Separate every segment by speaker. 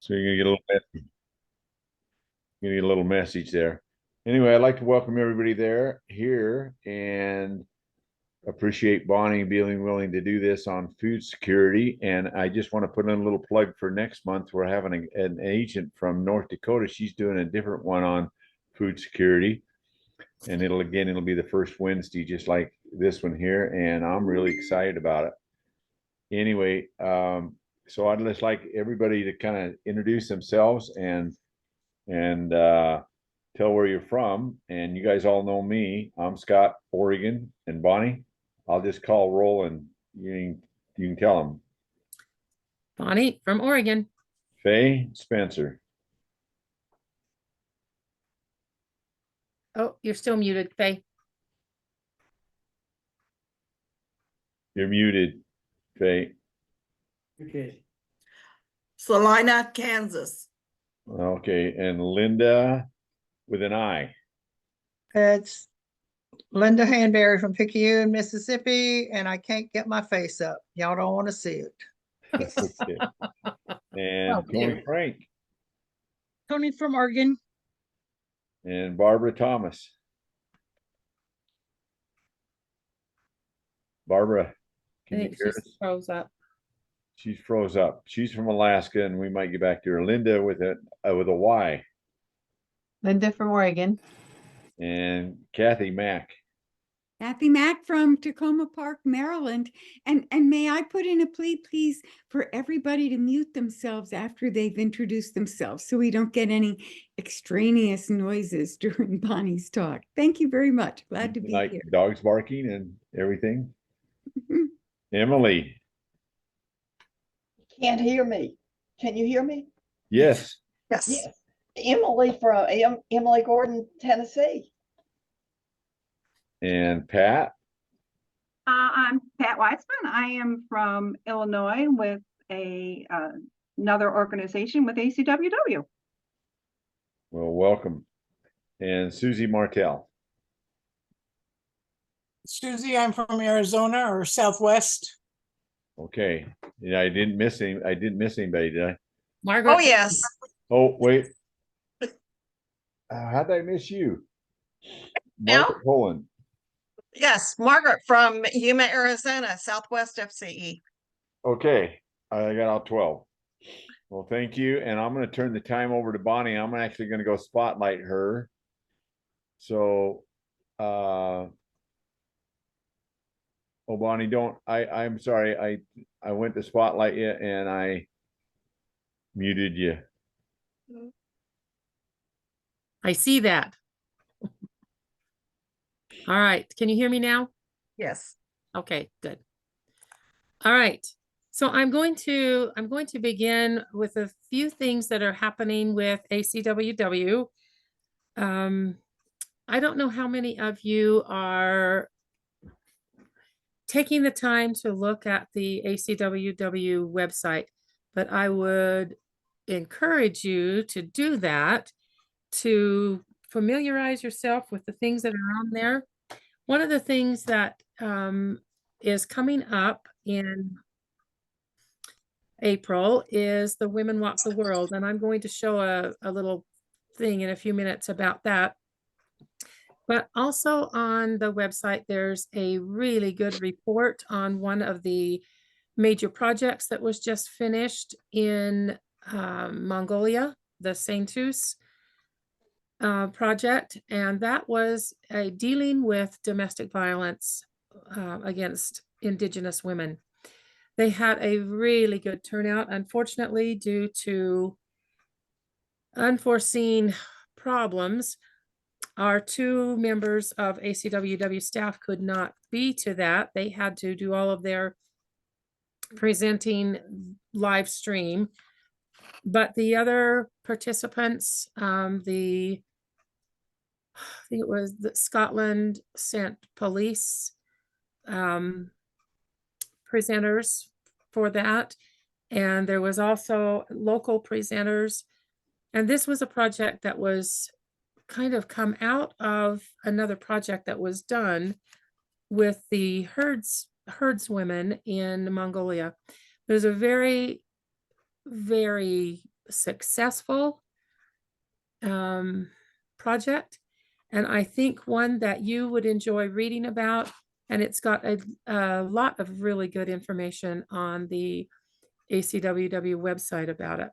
Speaker 1: So you're gonna get a little message there. Anyway, I'd like to welcome everybody there here and appreciate Bonnie being willing to do this on food security. And I just want to put in a little plug for next month. We're having an agent from North Dakota. She's doing a different one on food security. And it'll be the first Wednesday, just like this one here. And I'm really excited about it. Anyway, so I'd just like everybody to kind of introduce themselves and tell where you're from. And you guys all know me. I'm Scott, Oregon, and Bonnie. I'll just call roll and you can tell them.
Speaker 2: Bonnie from Oregon.
Speaker 1: Faye Spencer.
Speaker 2: Oh, you're still muted, Faye.
Speaker 1: You're muted, Faye.
Speaker 3: Okay. Salina, Kansas.
Speaker 1: Okay, and Linda with an I.
Speaker 4: It's Linda Hanberry from Picayune, Mississippi, and I can't get my face up. Y'all don't want to see it.
Speaker 1: Okay. And Tony Frank.
Speaker 5: Tony from Oregon.
Speaker 1: And Barbara Thomas. Barbara, can you hear us?
Speaker 2: Froze up.
Speaker 1: She's froze up. She's from Alaska, and we might get back to her. Linda with a Y.
Speaker 5: Linda from Oregon.
Speaker 1: And Kathy Mack.
Speaker 6: Kathy Mack from Tacoma Park, Maryland. And may I put in a plea, please, for everybody to mute themselves after they've introduced themselves so we don't get any extraneous noises during Bonnie's talk. Thank you very much. Glad to be
Speaker 1: Like
Speaker 6: here.
Speaker 1: dogs barking and everything. Emily.
Speaker 7: Can't hear me. Can you hear me?
Speaker 1: Yes.
Speaker 7: Yes. Emily from Emily Gordon, Tennessee.
Speaker 1: And Pat.
Speaker 8: I'm Pat Weitzman. I am from Illinois with another organization with ACWW.
Speaker 1: Well, welcome. And Susie Martell.
Speaker 5: Susie, I'm from Arizona or Southwest.
Speaker 1: Okay. Yeah, I didn't miss anybody, did I?
Speaker 2: Margaret.
Speaker 3: Oh, yes.
Speaker 1: Oh, wait. How'd I miss you? Margaret Poland.
Speaker 3: Yes, Margaret from Yuma, Arizona, Southwest FCE.
Speaker 1: Okay, I got all 12. Well, thank you. And I'm going to turn the time over to Bonnie. I'm actually going to go spotlight her. So, oh, Bonnie, I'm sorry. I went to spotlight you and I muted you.
Speaker 2: I see that. All right. Can you hear me now?
Speaker 3: Yes.
Speaker 2: Okay, good. All right. So I'm going to begin with a few things that are happening with ACWW. I don't know how many of you are taking the time to look at the ACWW website, but I would encourage you to do that, to familiarize yourself with the things that are on there. One of the things that is coming up in April is the Women Walk the World, and I'm going to show a little thing in a few minutes about that. But also on the website, there's a really good report on one of the major projects that was just finished in Mongolia, the Saintus project, and that was dealing with domestic violence against Indigenous women. They had a really good turnout. Unfortunately, due to unforeseen problems, our two members of ACWW staff could not be to that. They had to do all of their presenting live stream, but the other participants, I think it was that Scotland sent police presenters for that. And there was also local presenters. And this was a project that was kind of come out of another project that was done with the herdswomen in Mongolia. There's a very, very successful project, and I think one that you would enjoy reading about. And it's got a lot of really good information on the ACWW website about it.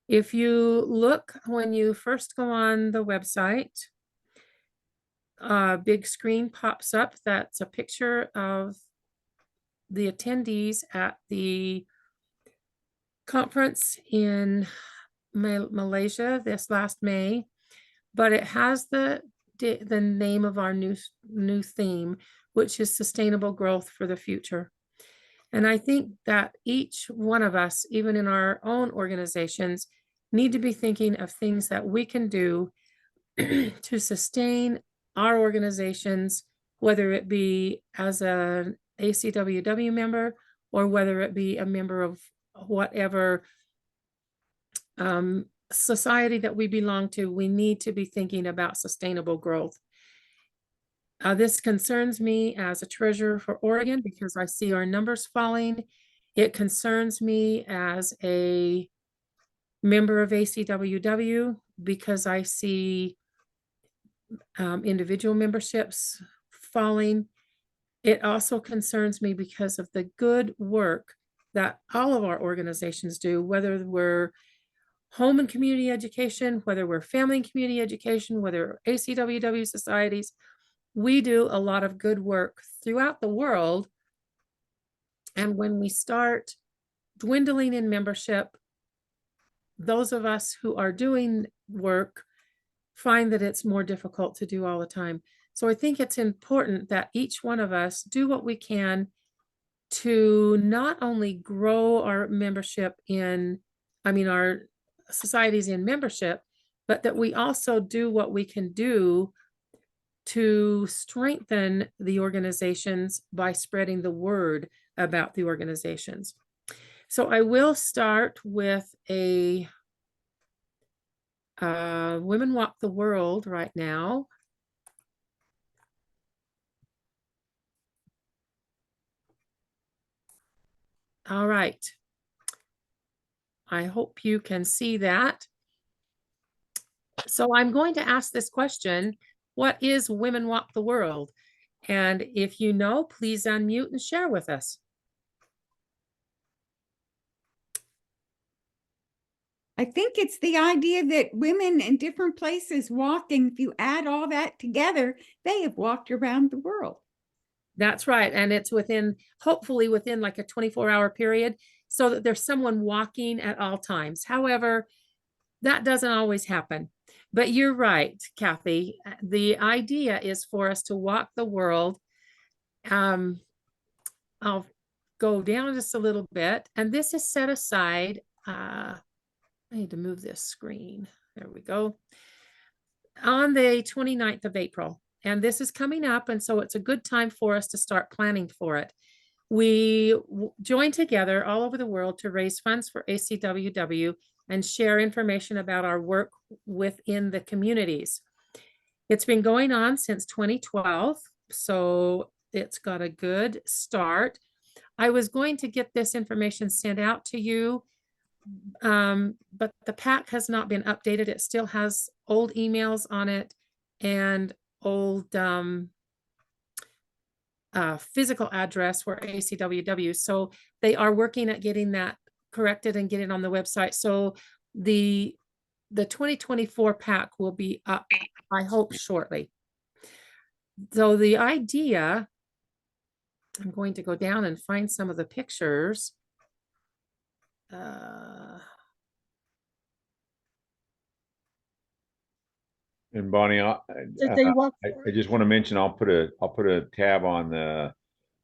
Speaker 2: If you look, when you first go on the website, a big screen pops up that's a picture of the attendees at the conference in Malaysia this last May, but it has the name of our new theme, which is sustainable growth for the future. And I think that each one of us, even in our own organizations, need to be thinking of things that we can do to sustain our organizations, whether it be as an ACWW member or whether it be a member of whatever society that we belong to. We need to be thinking about sustainable growth. This concerns me as a treasurer for Oregon because I see our numbers falling. It concerns me as a member of ACWW because I see individual memberships falling. It also concerns me because of the good work that all of our organizations do, whether we're home and community education, whether we're family and community education, whether ACWW societies. We do a lot of good work throughout the world. And when we start dwindling in membership, those of us who are doing work find that it's more difficult to do all the time. So I think it's important that each one of us do what we can to not only grow our membership our societies in membership, but that we also do what we can do to strengthen the organizations by spreading the word about the organizations. So I will start with a Women Walk the World right now. All right. I hope you can see that. So I'm going to ask this question: what is Women Walk the World? And if you know, please unmute and share with us.
Speaker 6: I think it's the idea that women in different places walking, if you add all that together, they have walked around the world.
Speaker 2: That's right. And it's hopefully within like a 24-hour period, so that there's someone walking at all times. However, that doesn't always happen. But you're right, Kathy. The idea is for us to walk the world. I'll go down just a little bit. And this is set aside. I need to move this screen. There we go. On the 29th of April. And this is coming up. And so it's a good time for us to start planning for it. We join together all over the world to raise funds for ACWW and share information about our work within the communities. It's been going on since 2012, so it's got a good start. I was going to get this information sent out to you, but the pack has not been updated. It still has old emails on it and old physical address for ACWW. So they are working at getting that corrected and get it on the website. So the 2024 pack will be up, I hope, shortly. So the idea, I'm going to go down and find some of the pictures.
Speaker 1: And Bonnie, I just want to mention I'll put a tab on the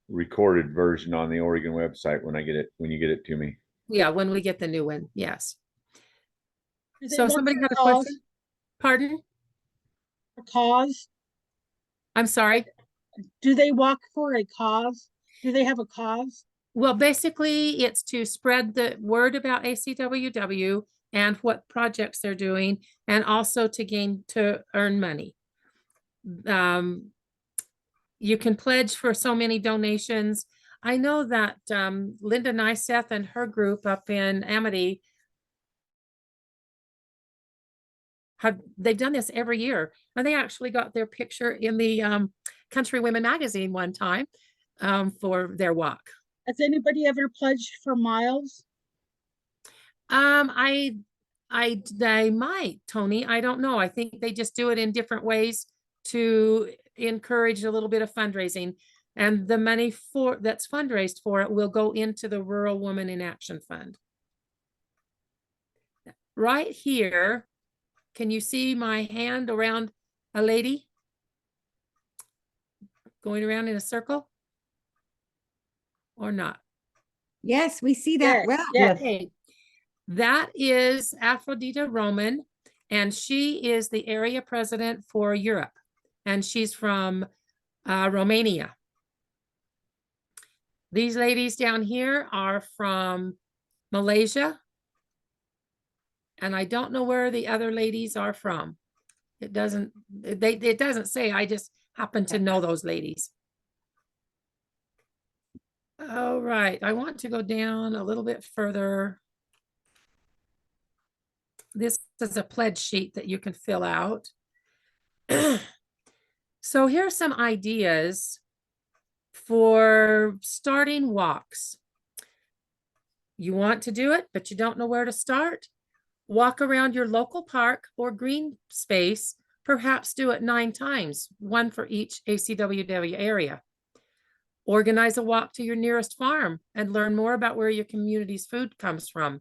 Speaker 1: recorded version on the Oregon website when you get it to me.
Speaker 2: Yeah, when we get the new one, yes.
Speaker 5: Do they
Speaker 2: So
Speaker 5: work
Speaker 2: somebody
Speaker 5: for
Speaker 2: had a
Speaker 5: cause?
Speaker 2: question? Pardon?
Speaker 5: A cause?
Speaker 2: I'm sorry.
Speaker 5: Do they walk for a cause? Do they have a cause?
Speaker 2: Well, basically, it's to spread the word about ACWW and what projects they're doing, and also to earn money. You can pledge for so many donations. I know that Linda Nyseth and her group up in Amity they've done this every year, and they actually got their picture in the Country Women magazine one time for their walk.
Speaker 9: Has anybody ever pledged for miles?
Speaker 2: They might, Tony. I don't know. I think they just do it in different ways to encourage a little bit of fundraising. And the money that's fundraised for it will go into the Rural Woman in Action Fund. Right here, can you see my hand around a lady going around in a circle or not?
Speaker 6: Yes, we see that well.
Speaker 9: Yes.
Speaker 2: Okay. That is Aphrodita Roman, and she is the area president for Europe, and she's from Romania. These ladies down here are from Malaysia, and I don't know where the other ladies are from. It doesn't say. I just happen to know those ladies. All right, I want to go down a little bit further. This is a pledge sheet that you can fill out. So here's some ideas for starting walks. You want to do it, but you don't know where to start? Walk around your local park or green space, perhaps do it 9 times, 1 for each ACWW area. Organize a walk to your nearest farm and learn more about where your community's food comes from.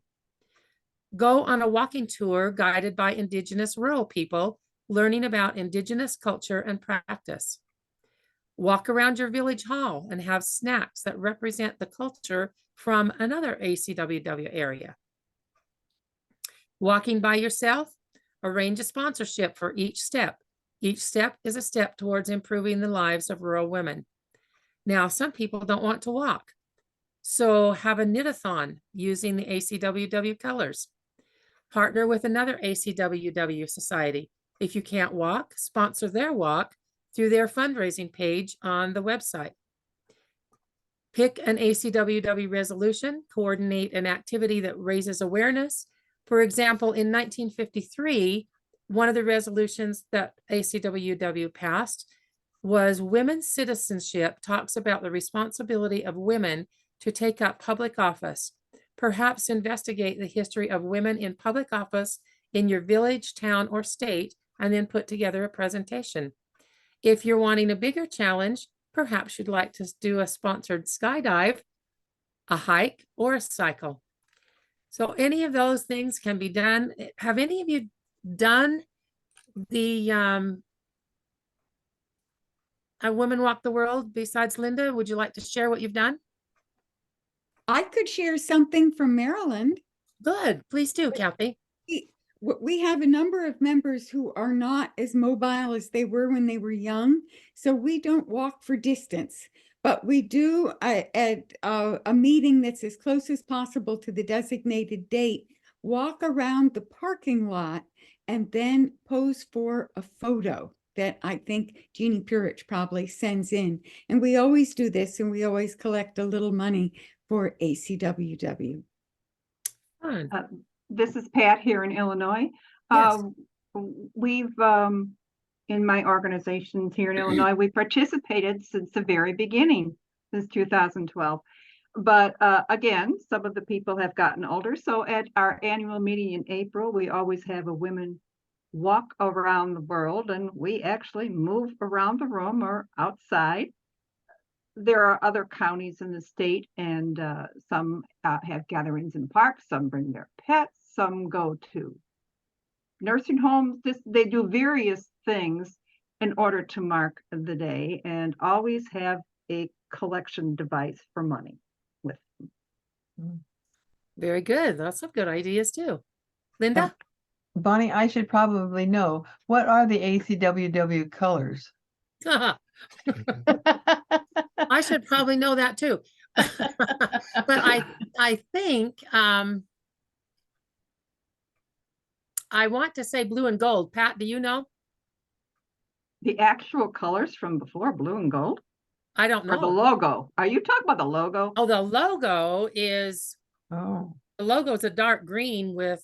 Speaker 2: Go on a walking tour guided by Indigenous rural people, learning about Indigenous culture and practice. Walk around your village hall and have snacks that represent the culture from another ACWW area. Walking by yourself, arrange a sponsorship for each step. Each step is a step towards improving the lives of rural women. Now, some people don't want to walk, so have a knit-a-thon using the ACWW colors. Partner with another ACWW society. If you can't walk, sponsor their walk through their fundraising page on the website. Pick an ACWW resolution, coordinate an activity that raises awareness. For example, in 1953, one of the resolutions that ACWW passed was women's citizenship talks about the responsibility of women to take up public office. Perhaps investigate the history of women in public office in your village, town, or state, and then put together a presentation. If you're wanting a bigger challenge, perhaps you'd like to do a sponsored skydive, a hike, or a cycle. So any of those things can be done. Have any of you done the A Woman Walk the World besides Linda? Would you like to share what you've done?
Speaker 6: I could share something from Maryland.
Speaker 2: Good, please do, Kathy.
Speaker 6: We have a number of members who are not as mobile as they were when they were young, so we don't walk for distance, but we do at a meeting that's as close as possible to the designated date, walk around the parking lot and then pose for a photo that I think Jeannie Purich probably sends in. And we always do this, and we always collect a little money for ACWW.
Speaker 2: Fun.
Speaker 8: This is Pat here in Illinois.
Speaker 2: Yes.
Speaker 8: We've, in my organizations here in Illinois, we participated since the very beginning, since 2012. But again, some of the people have gotten older. So at our annual meeting in April, we always have a women walk around the world, and we actually move around the room or outside. There are other counties in the state, and some have gatherings in parks, some bring their pets, some go to nursing homes. They do various things in order to mark the day, and always have a collection device for money with them.
Speaker 2: Very good. That's some good ideas too. Linda?
Speaker 10: Bonnie, I should probably know, what are the ACWW colors?
Speaker 2: I should probably know that too. But I think I want to say blue and gold. Pat, do you know?
Speaker 8: The actual colors from before, blue and gold?
Speaker 2: I don't
Speaker 8: Or the
Speaker 2: know.
Speaker 8: logo? Are you talking about the logo?
Speaker 2: Oh, the logo is
Speaker 10: Oh,
Speaker 2: a dark green with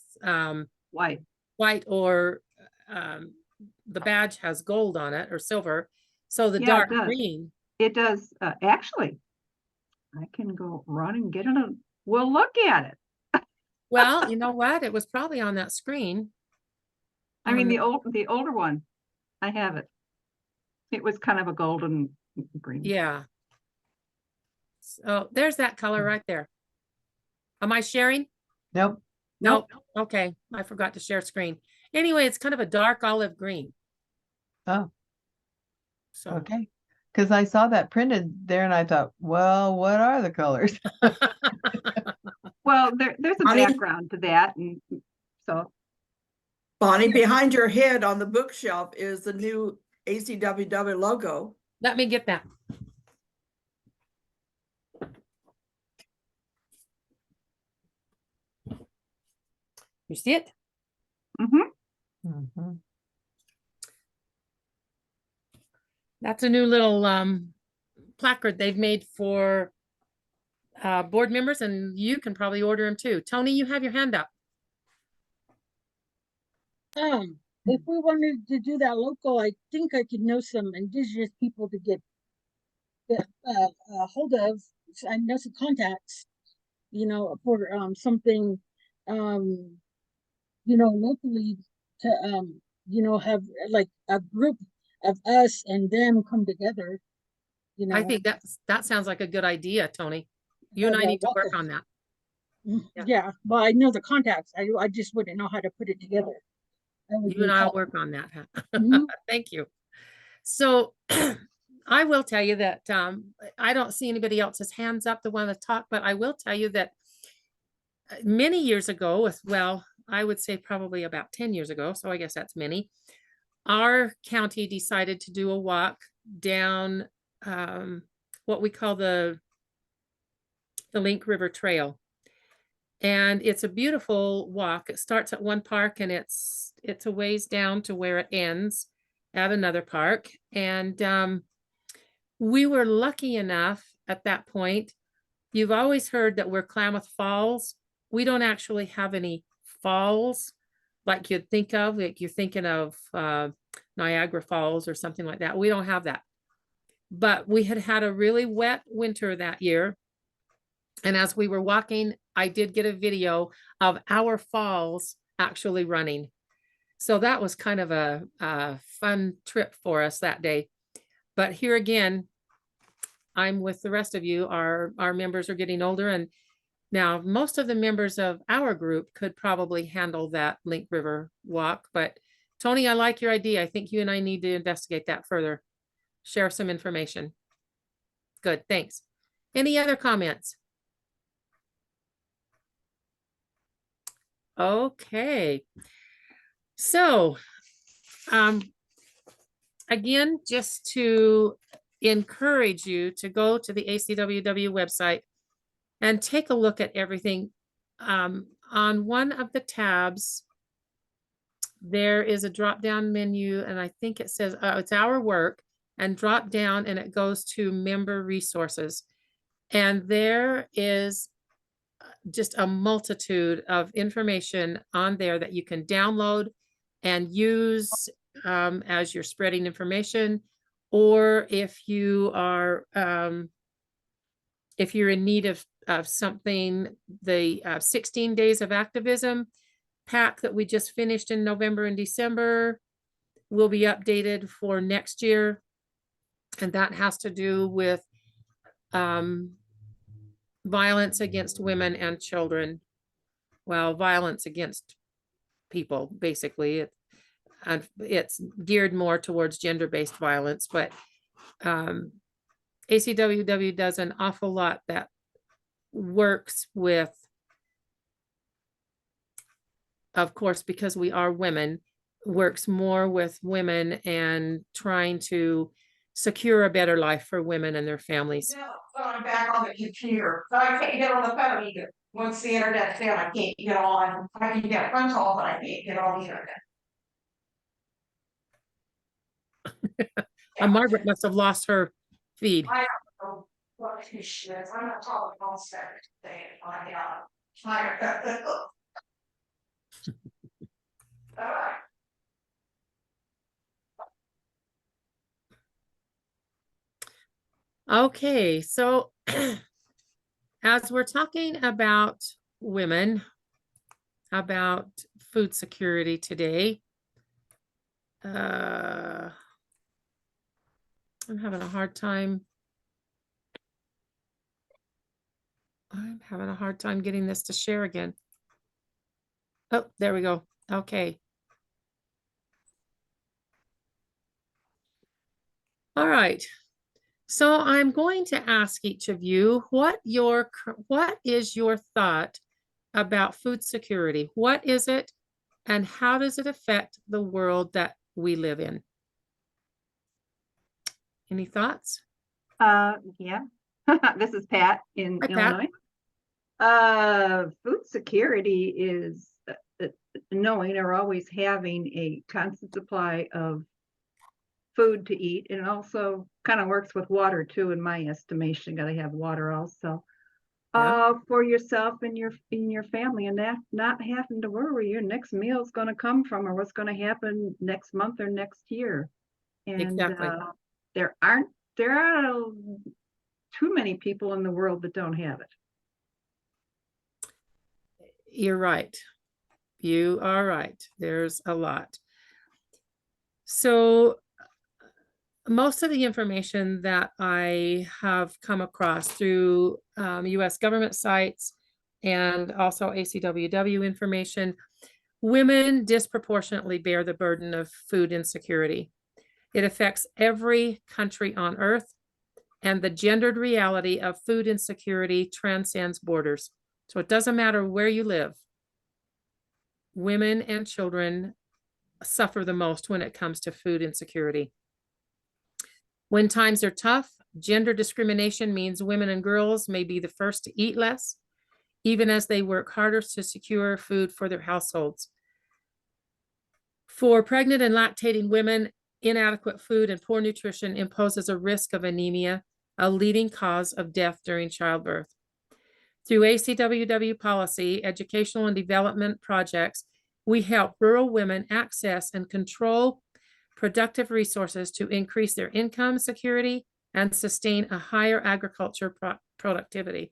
Speaker 8: White.
Speaker 2: white or the badge has gold on it or silver. So the
Speaker 8: Yeah, it
Speaker 2: dark
Speaker 8: does.
Speaker 2: green,
Speaker 8: It does, actually. I can go run and get it. We'll look at it.
Speaker 2: well, you know what? It was probably on that screen.
Speaker 8: I mean,
Speaker 2: on
Speaker 8: the older one, I have it. It was kind of a golden green.
Speaker 2: Yeah. So there's that color right there. Am I sharing?
Speaker 10: Nope.
Speaker 2: Nope. Okay. I forgot to share screen. Anyway, it's kind of a dark olive green.
Speaker 10: Oh,
Speaker 2: So
Speaker 10: okay. Because I saw that printed there and I thought, well, what are the colors?
Speaker 8: Well, there's a
Speaker 9: Bonnie?
Speaker 8: background to that, and so
Speaker 9: Bonnie, behind your head on the bookshelf is the new ACWW logo.
Speaker 2: let me get that. You see it?
Speaker 10: Mhm.
Speaker 2: That's a new little placard they've made for board members, and you can probably order them too. Tony, you have your hand up.
Speaker 9: If we wanted to do that local, I think I could know some indigenous people to get hold of. I know some contacts, for something, locally to have like a group of us and them come together.
Speaker 2: I think that sounds like a good idea, Tony. You and I need to work on that.
Speaker 9: Yeah, well, I know the contacts. I just wouldn't know how to put it together. That would
Speaker 2: You and
Speaker 9: be
Speaker 2: I'll
Speaker 9: help.
Speaker 2: work on that.
Speaker 9: Mhm.
Speaker 2: Thank you. So I will tell you that I don't see anybody else's hands up that want to talk, but I will tell you that many years ago, well, I would say probably about 10 years ago, so I guess that's many, our county decided to do a walk down what we call the Link River Trail. And it's a beautiful walk. It starts at one park and it's a ways down to where it ends at another park. And we were lucky enough at that point. You've always heard that we're Klamath Falls. We don't actually have any falls like you'd think of, like you're thinking of Niagara Falls or something like that. We don't have that. But we had had a really wet winter that year. And as we were walking, I did get a video of our falls actually running. So that was kind of a fun trip for us that day. But here again, I'm with the rest of you. Our members are getting older. And now most of the members of our group could probably handle that Link River walk. But Tony, I like your idea. I think you and I need to investigate that further. Share some information. Good, thanks. Any other comments? Okay. So, again, just to encourage you to go to the ACWW website and take a look at everything. On one of the tabs, there is a drop-down menu, and I think it says it's our work, and drop down and it goes to member resources. And there is just a multitude of information on there that you can download and use as you're spreading information, or if you are if you're in need of something, the 16 days of activism pack that we just finished in November and December will be updated for next year, and that has to do with violence against women and children. Well, violence against people, basically. And it's geared more towards gender-based violence, but ACWW does an awful lot that works with, of course, because we are women, works more with women and trying to secure a better life for women and their families.
Speaker 3: So I'm back on the computer. So I can't get on the phone either. Once the internet's down, I can't get on. I can get phone calls, but I can't get on the internet.
Speaker 2: Margaret must have lost her feed.
Speaker 3: I don't know what she is. I'm not talking all Saturday today. I All right.
Speaker 2: Okay, so as we're talking about women, about food security today, I'm having a hard time. I'm having a hard time getting this to share again. Oh, there we go. Okay. All right. So I'm going to ask each of you what is your thought about food security? What is it and how does it affect the world that we live in? Any thoughts?
Speaker 8: Yeah. This is Pat in
Speaker 2: Hi, Pat.
Speaker 8: Illinois. Food security is knowing or always having a constant supply of food to eat, and it also kind of works with water too, in my estimation. Got to have water also.
Speaker 2: Yeah.
Speaker 8: For yourself and your family, and that not having to worry where your next meal is going to come from or what's going to happen next month or next year. And
Speaker 2: Exactly.
Speaker 8: there are too many people in the world that don't have it.
Speaker 2: You're right. You are right. There's a lot. So most of the information that I have come across through US government sites and also ACWW information, women disproportionately bear the burden of food insecurity. It affects every country on earth, and the gendered reality of food insecurity transcends borders. So it doesn't matter where you live. Women and children suffer the most when it comes to food insecurity. When times are tough, gender discrimination means women and girls may be the first to eat less, even as they work harder to secure food for their households. For pregnant and lactating women, inadequate food and poor nutrition imposes a risk of anemia, a leading cause of death during childbirth. Through ACWW policy, educational and development projects, we help rural women access and control productive resources to increase their income security and sustain a higher agriculture productivity.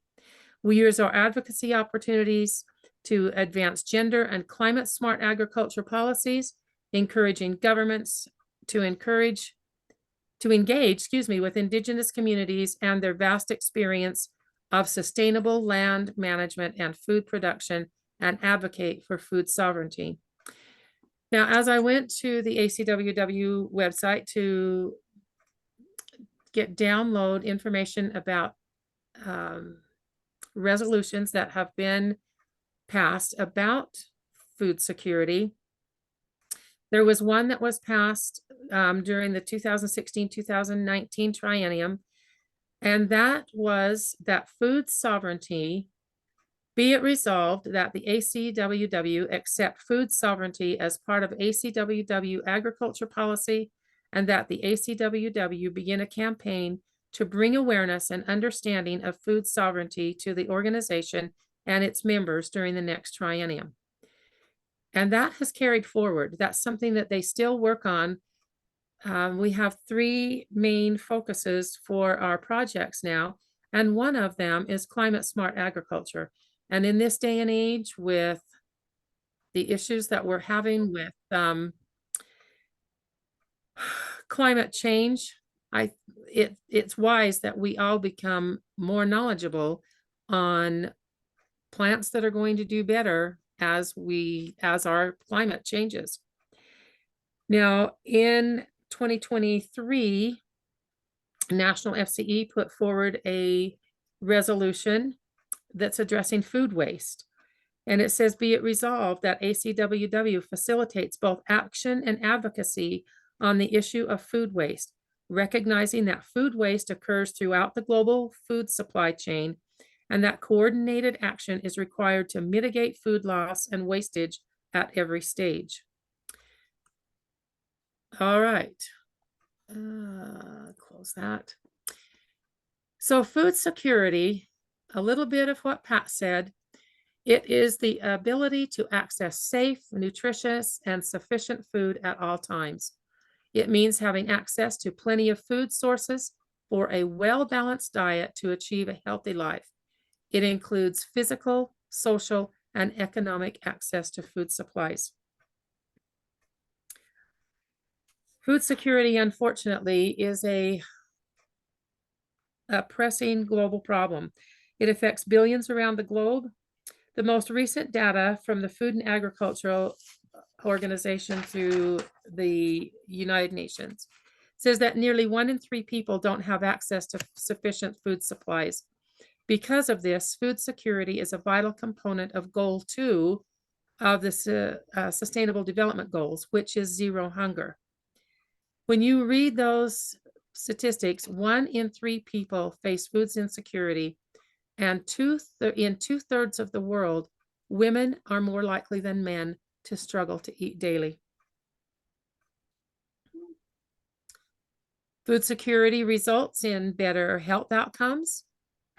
Speaker 2: We use our advocacy opportunities to advance gender and climate smart agriculture policies, encouraging governments to engage, with Indigenous communities and their vast experience of sustainable land management and food production, and advocate for food sovereignty. Now, as I went to the ACWW website to download information about resolutions that have been passed about food security, there was one that was passed during the 2016-2019 triennium, and that was that food sovereignty, be it resolved that the ACWW accept food sovereignty as part of ACWW agriculture policy, and that the ACWW begin a campaign to bring awareness and understanding of food sovereignty to the organization and its members during the next triennium. And that has carried forward. That's something that they still work on. We have 3 main focuses for our projects now, and one of them is climate smart agriculture. And in this day and age, with the issues that we're having with climate change, it's wise that we all become more knowledgeable on plants that are going to do better as our climate changes. Now, in 2023, National FCE put forward a resolution that's addressing food waste. And it says, be it resolved that ACWW facilitates both action and advocacy on the issue of food waste, recognizing that food waste occurs throughout the global food supply chain, and that coordinated action is required to mitigate food loss and wastage at every stage. All right, close that. So food security, a little bit of what Pat said, it is the ability to access safe, nutritious, and sufficient food at all times. It means having access to plenty of food sources for a well-balanced diet to achieve a healthy life. It includes physical, social, and economic access to food supplies. Food security, unfortunately, is a pressing global problem. It affects billions around the globe. The most recent data from the Food and Agricultural Organization through the United Nations says that nearly 1 in 3 people don't have access to sufficient food supplies. Because of this, food security is a vital component of Goal 2 of the Sustainable Development Goals, which is zero hunger. When you read those statistics, 1 in 3 people face food insecurity, and in 2/3 of the world, women are more likely than men to struggle to eat daily. Food security results in better health outcomes.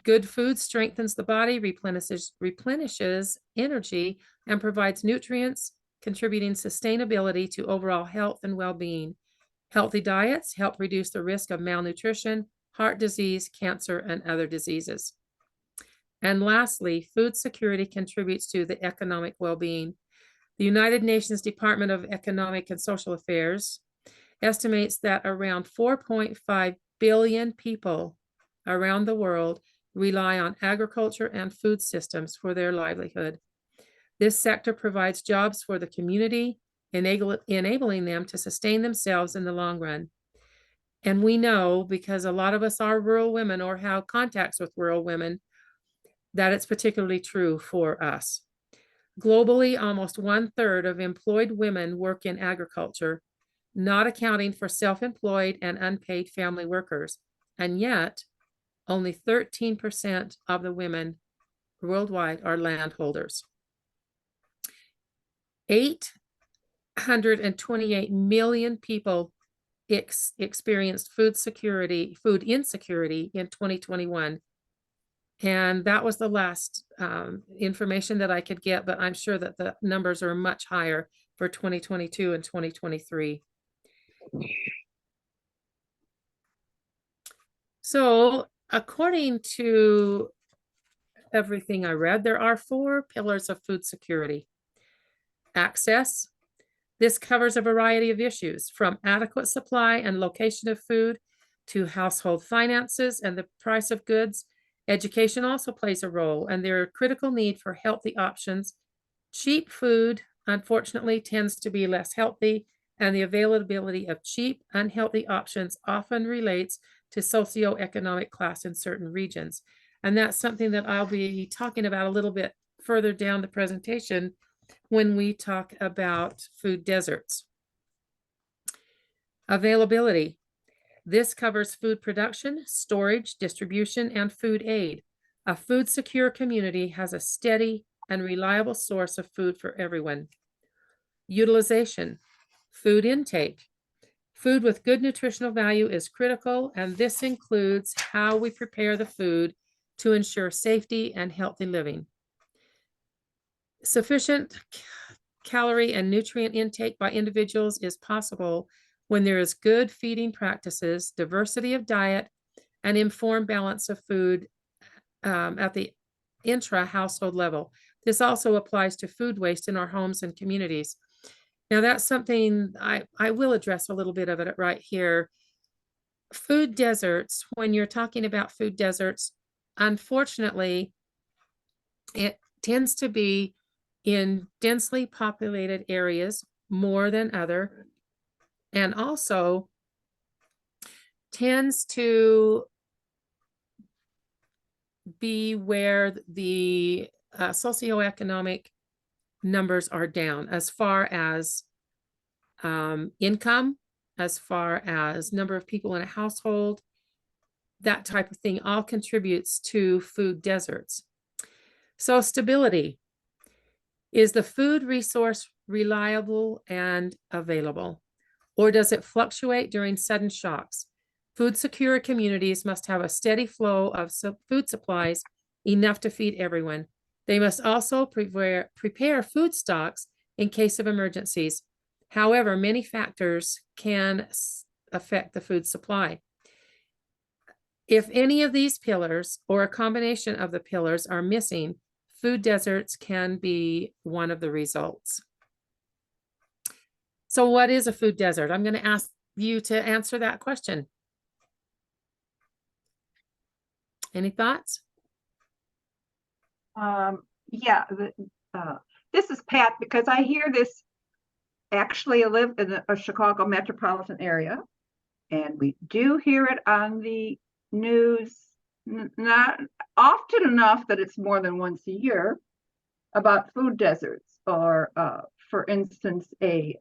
Speaker 2: Good food strengthens the body, replenishes energy, and provides nutrients, contributing sustainability to overall health and well-being. Healthy diets help reduce the risk of malnutrition, heart disease, cancer, and other diseases. And lastly, food security contributes to the economic well-being. The United Nations Department of Economic and Social Affairs estimates that around 4.5 billion people around the world rely on agriculture and food systems for their livelihood. This sector provides jobs for the community, enabling them to sustain themselves in the long run. And we know, because a lot of us are rural women or have contacts with rural women, that it's particularly true for us. Globally, almost 1/3 of employed women work in agriculture, not accounting for self-employed and unpaid family workers. And yet, only 13% of the women worldwide are landholders. 828 million people experienced food insecurity in 2021. And that was the last information that I could get, but I'm sure that the numbers are much higher for 2022 and 2023. So, according to everything I read, there are 4 pillars of food security. Access. This covers a variety of issues, from adequate supply and location of food to household finances and the price of goods. Education also plays a role, and there are critical need for healthy options. Cheap food, unfortunately, tends to be less healthy, and the availability of cheap, unhealthy options often relates to socioeconomic class in certain regions. And that's something that I'll be talking about a little bit further down the presentation when we talk about food deserts. Availability. This covers food production, storage, distribution, and food aid. A food secure community has a steady and reliable source of food for everyone. Utilization. Food intake. Food with good nutritional value is critical, and this includes how we prepare the food to ensure safety and healthy living. Sufficient calorie and nutrient intake by individuals is possible when there is good feeding practices, diversity of diet, and informed balance of food at the intra-household level. This also applies to food waste in our homes and communities. Now, that's something I will address a little bit of it right here. Food deserts, when you're talking about food deserts, unfortunately, it tends to be in densely populated areas more than other, and also tends to be where the socioeconomic numbers are down as far as income, as far as number of people in a household. That type of thing all contributes to food deserts. So stability. Is the food resource reliable and available, or does it fluctuate during sudden shocks? Food secure communities must have a steady flow of food supplies, enough to feed everyone. They must also prepare food stocks in case of emergencies. However, many factors can affect the food supply. If any of these pillars or a combination of the pillars are missing, food deserts can be one of the results. So what is a food desert? I'm going to ask you to answer that question. Any thoughts?
Speaker 8: Yeah, this is Pat, because I hear this. Actually, I live in a Chicago metropolitan area, and we do hear it on the news, not often enough that it's more than once a year, about food deserts, or for instance, a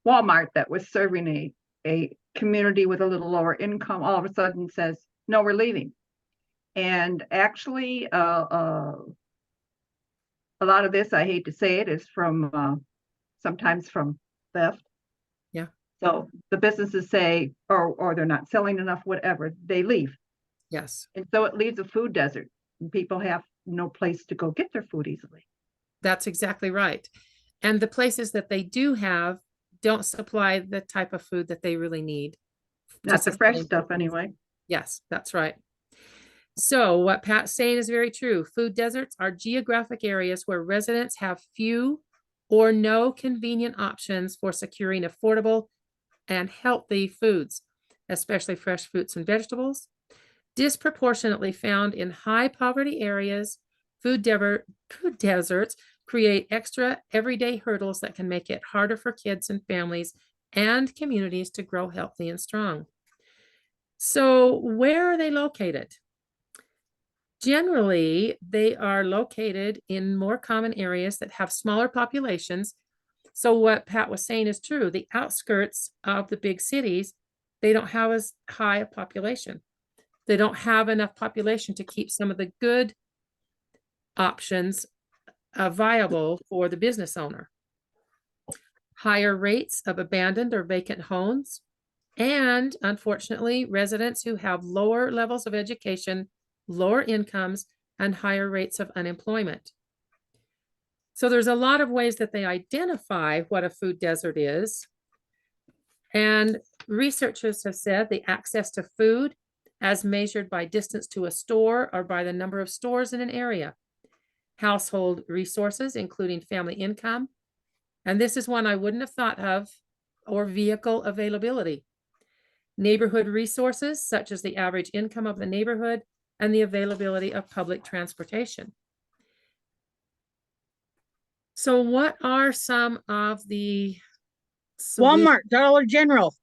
Speaker 8: Walmart that was serving a community with a little lower income all of a sudden says, no, we're leaving. And actually, a lot of this, I hate to say it, is from sometimes from theft.
Speaker 2: Yeah.
Speaker 8: So the businesses say, or they're not selling enough, whatever, they leave.
Speaker 2: Yes.
Speaker 8: And so it leaves a food desert. People have no place to go get their food easily.
Speaker 2: That's exactly right. And the places that they do have don't supply the type of food that they really need.
Speaker 8: Not the fresh stuff anyway.
Speaker 2: Yes, that's right. So what Pat's saying is very true. Food deserts are geographic areas where residents have few or no convenient options for securing affordable and healthy foods, especially fresh fruits and vegetables. Disproportionately found in high poverty areas, food deserts create extra everyday hurdles that can make it harder for kids and families and communities to grow healthy and strong. So where are they located? Generally, they are located in more common areas that have smaller populations. So what Pat was saying is true. The outskirts of the big cities, they don't have as high a population. They don't have enough population to keep some of the good options viable for the business owner. Higher rates of abandoned or vacant homes, and unfortunately, residents who have lower levels of education, lower incomes, and higher rates of unemployment. So there's a lot of ways that they identify what a food desert is. And researchers have said the access to food as measured by distance to a store or by the number of stores in an area. Household resources, including family income. And this is one I wouldn't have thought of, or vehicle availability. Neighborhood resources, such as the average income of the neighborhood and the availability of public transportation. So what are some of the
Speaker 9: Walmart, Dollar General.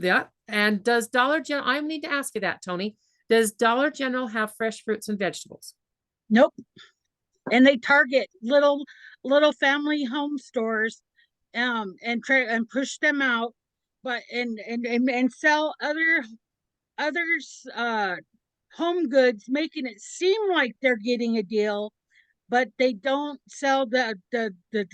Speaker 2: Yeah, and does Dollar General, I need to ask you that, Tony. Does Dollar General have fresh fruits and vegetables?
Speaker 9: Nope. And they target little family home stores and push them out, but and sell others home goods, making it seem like they're getting a deal, but they don't sell the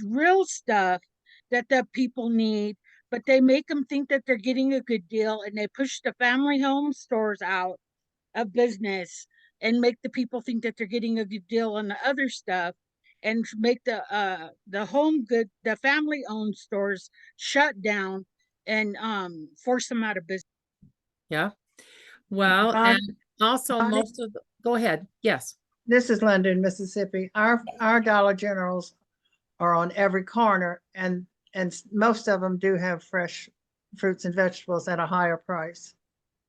Speaker 9: real stuff that the people need, but they make them think that they're getting a good deal, and they push the family home stores out of business and make the people think that they're getting a good deal on the other stuff, and make the family owned stores shut down and force them out of business.
Speaker 2: Yeah. Well, and also most of the, go ahead. Yes.
Speaker 4: This is London, Mississippi. Our Dollar Generals are on every corner, and most of them do have fresh fruits and vegetables at a higher price.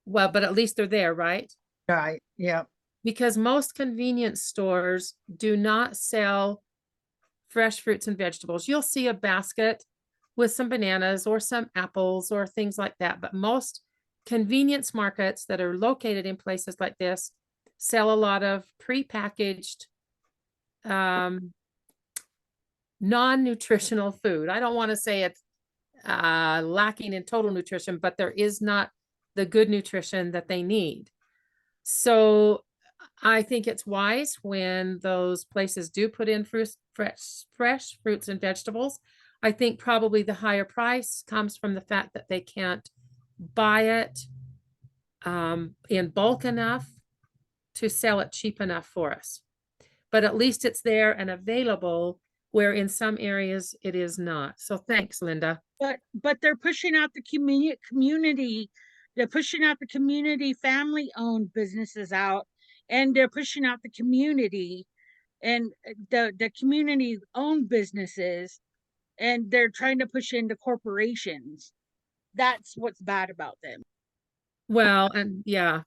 Speaker 2: Well, but at least they're there, right?
Speaker 4: Right, yeah.
Speaker 2: Because most convenience stores do not sell fresh fruits and vegetables. You'll see a basket with some bananas or some apples or things like that. But most convenience markets that are located in places like this sell a lot of prepackaged non-nutritional food. I don't want to say it's lacking in total nutrition, but there is not the good nutrition that they need. So I think it's wise when those places do put in fresh fruits and vegetables. I think probably the higher price comes from the fact that they can't buy it in bulk enough to sell it cheap enough for us. But at least it's there and available, where in some areas it is not. So thanks, Linda.
Speaker 9: But they're pushing out the community they're pushing out the community family-owned businesses out, and they're pushing out the community and the community-owned businesses, and they're trying to push into corporations. That's what's bad about them.
Speaker 2: Well, and yeah.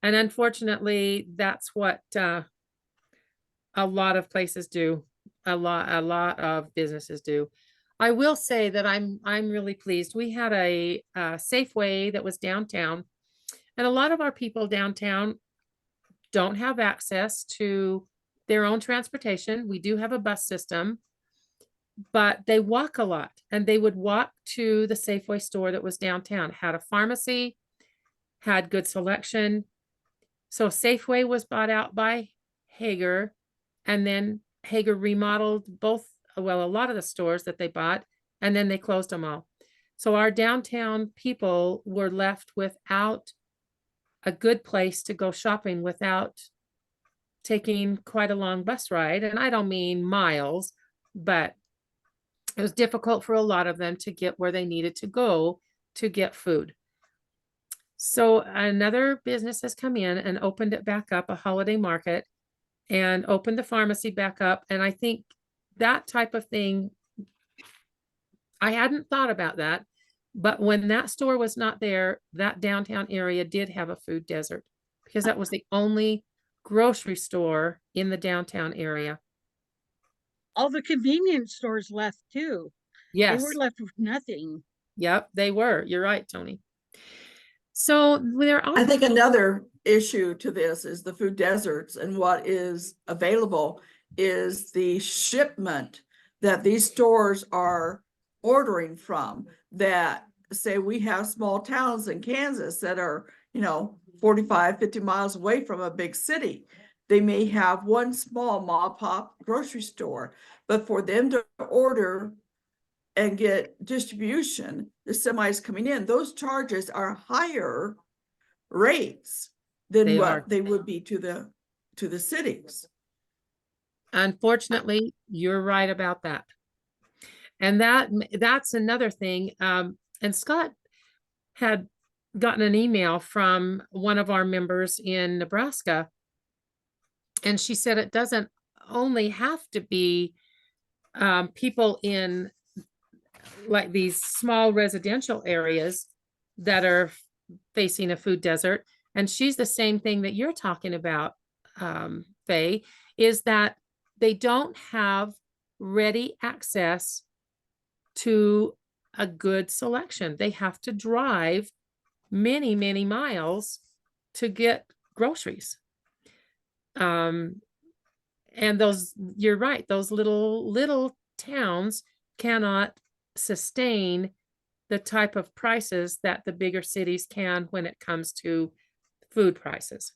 Speaker 2: And unfortunately, that's what a lot of places do. A lot of businesses do. I will say that I'm really pleased. We had a Safeway that was downtown, and a lot of our people downtown don't have access to their own transportation. We do have a bus system, but they walk a lot, and they would walk to the Safeway store that was downtown, had a pharmacy, had good selection. So Safeway was bought out by Hager, and then Hager remodeled both, well, a lot of the stores that they bought, and then they closed them all. So our downtown people were left without a good place to go shopping without taking quite a long bus ride. And I don't mean miles, but it was difficult for a lot of them to get where they needed to go to get food. So another business has come in and opened it back up, a holiday market, and opened the pharmacy back up. And I think that type of thing, I hadn't thought about that, but when that store was not there, that downtown area did have a food desert, because that was the only grocery store in the downtown area.
Speaker 9: All the convenience stores left too. They
Speaker 2: Yes.
Speaker 9: were left with nothing.
Speaker 2: Yep, they were. You're right, Tony. So there are,
Speaker 11: I think another issue to this is the food deserts, and what is available is the shipment that these stores are ordering from. That, say, we have small towns in Kansas that are, 45, 50 miles away from a big city. They may have one small mom and pop grocery store, but for them to order and get distribution, the semis coming in, those charges are higher rates than
Speaker 2: They
Speaker 11: what
Speaker 2: are.
Speaker 11: they would be to the cities.
Speaker 2: unfortunately, you're right about that. And that's another thing. And Scott had gotten an email from one of our members in Nebraska, and she said it doesn't only have to be people in like these small residential areas that are facing a food desert. And she's the same thing that you're talking about, Faye, is that they don't have ready access to a good selection. They have to drive many, many miles to get groceries. And those, you're right, those little towns cannot sustain the type of prices that the bigger cities can when it comes to food prices.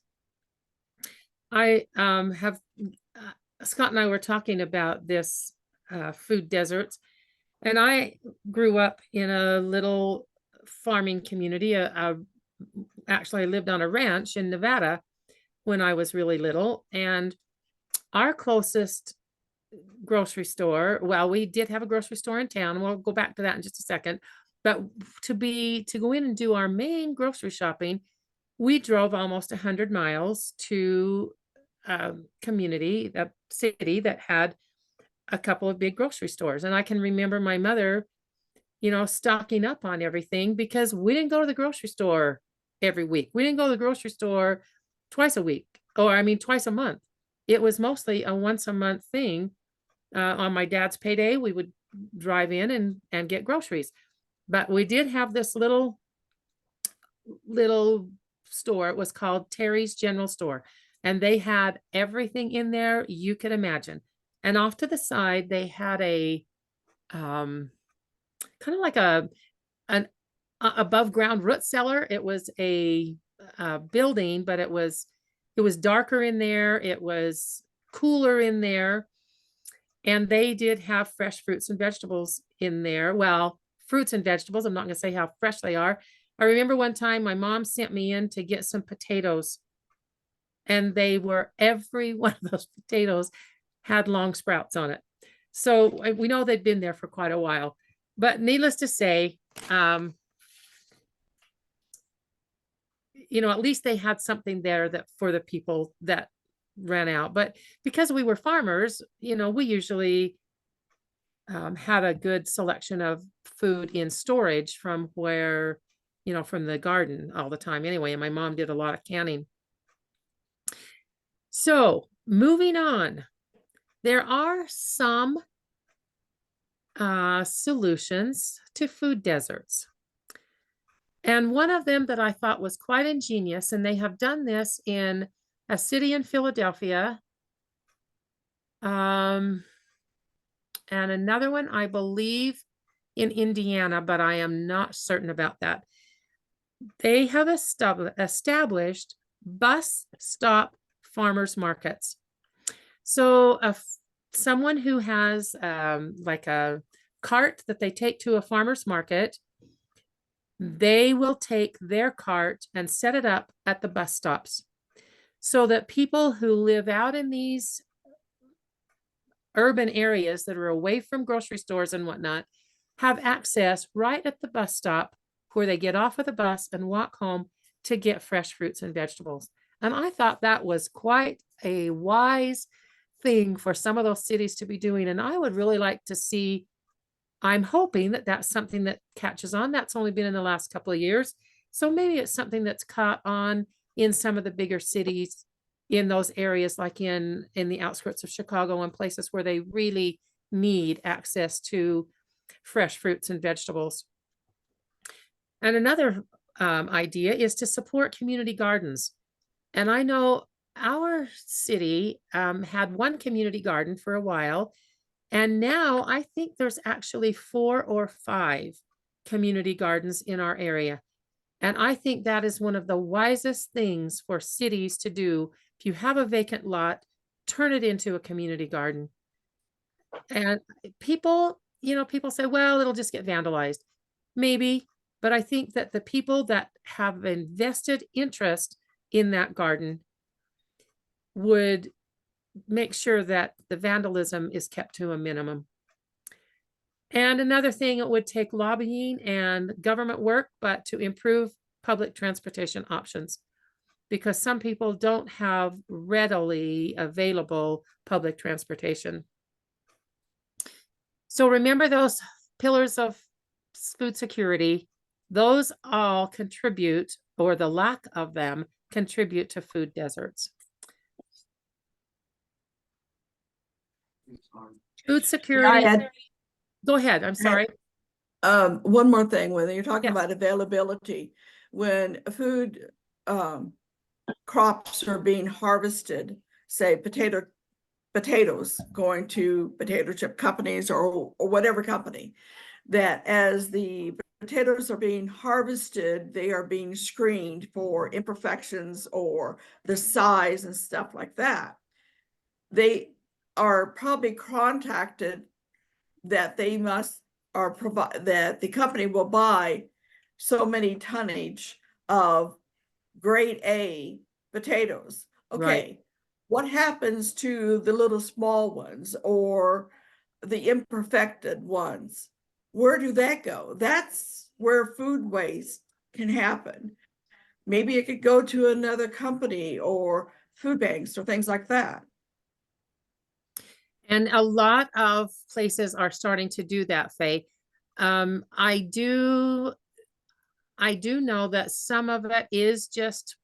Speaker 2: I have, Scott and I were talking about this food deserts, and I grew up in a little farming community. Actually, I lived on a ranch in Nevada when I was really little, and our closest grocery store, well, we did have a grocery store in town. We'll go back to that in just a second. But to go in and do our main grocery shopping, we drove almost 100 miles to a community, a city that had a couple of big grocery stores. And I can remember my mother, stocking up on everything, because we didn't go to the grocery store every week. We didn't go to the grocery store twice a week, twice a month. It was mostly a once a month thing. On my dad's payday, we would drive in and get groceries. But we did have this little store. It was called Terry's General Store, and they had everything in there you could imagine. And off to the side, they had a kind of like an above ground root cellar. It was a building, but it was darker in there. It was cooler in there. And they did have fresh fruits and vegetables in there. Well, fruits and vegetables. I'm not going to say how fresh they are. I remember one time my mom sent me in to get some potatoes, and every one of those potatoes had long sprouts on it. So we know they've been there for quite a while. But needless to say, at least they had something there that for the people that ran out. But because we were farmers, we usually had a good selection of food in storage from where, from the garden all the time anyway. And my mom did a lot of canning. So moving on, there are some solutions to food deserts. And one of them that I thought was quite ingenious, and they have done this in a city in Philadelphia, and another one, I believe, in Indiana, but I am not certain about that. They have established bus stop farmers markets. So someone who has like a cart that they take to a farmer's market, they will take their cart and set it up at the bus stops so that people who live out in these urban areas that are away from grocery stores and whatnot have access right at the bus stop where they get off of the bus and walk home to get fresh fruits and vegetables. And I thought that was quite a wise thing for some of those cities to be doing. And I would really like to see, I'm hoping that that's something that catches on. That's only been in the last couple of years. So maybe it's something that's caught on in some of the bigger cities in those areas, like in the outskirts of Chicago and places where they really need access to fresh fruits and vegetables. And another idea is to support community gardens. And I know our city had one community garden for a while, and now I think there's actually 4 or 5 community gardens in our area. And I think that is one of the wisest things for cities to do. If you have a vacant lot, turn it into a community garden. And people, people say, well, it'll just get vandalized. Maybe, but I think that the people that have invested interest in that garden would make sure that the vandalism is kept to a minimum. And another thing, it would take lobbying and government work, but to improve public transportation options, because some people don't have readily available public transportation. So remember those pillars of food security, those all contribute, or the lack of them contribute to food deserts. Food security. Go ahead. I'm sorry.
Speaker 11: One more thing, when you're talking
Speaker 2: Yes.
Speaker 11: about availability, when food crops are being harvested, say potatoes going to potato chip companies or whatever company, that as the potatoes are being harvested, they are being screened for imperfections or the size and stuff like that. They are probably contacted that they must provide, that the company will buy so many tonnage of grade A potatoes. Okay,
Speaker 2: Right.
Speaker 11: What happens to the little small ones or the imperfected ones? Where do that go? That's where food waste can happen. Maybe it could go to another company or food banks or things like that.
Speaker 2: And a lot of places are starting to do that, Faye. I do know that some of it is just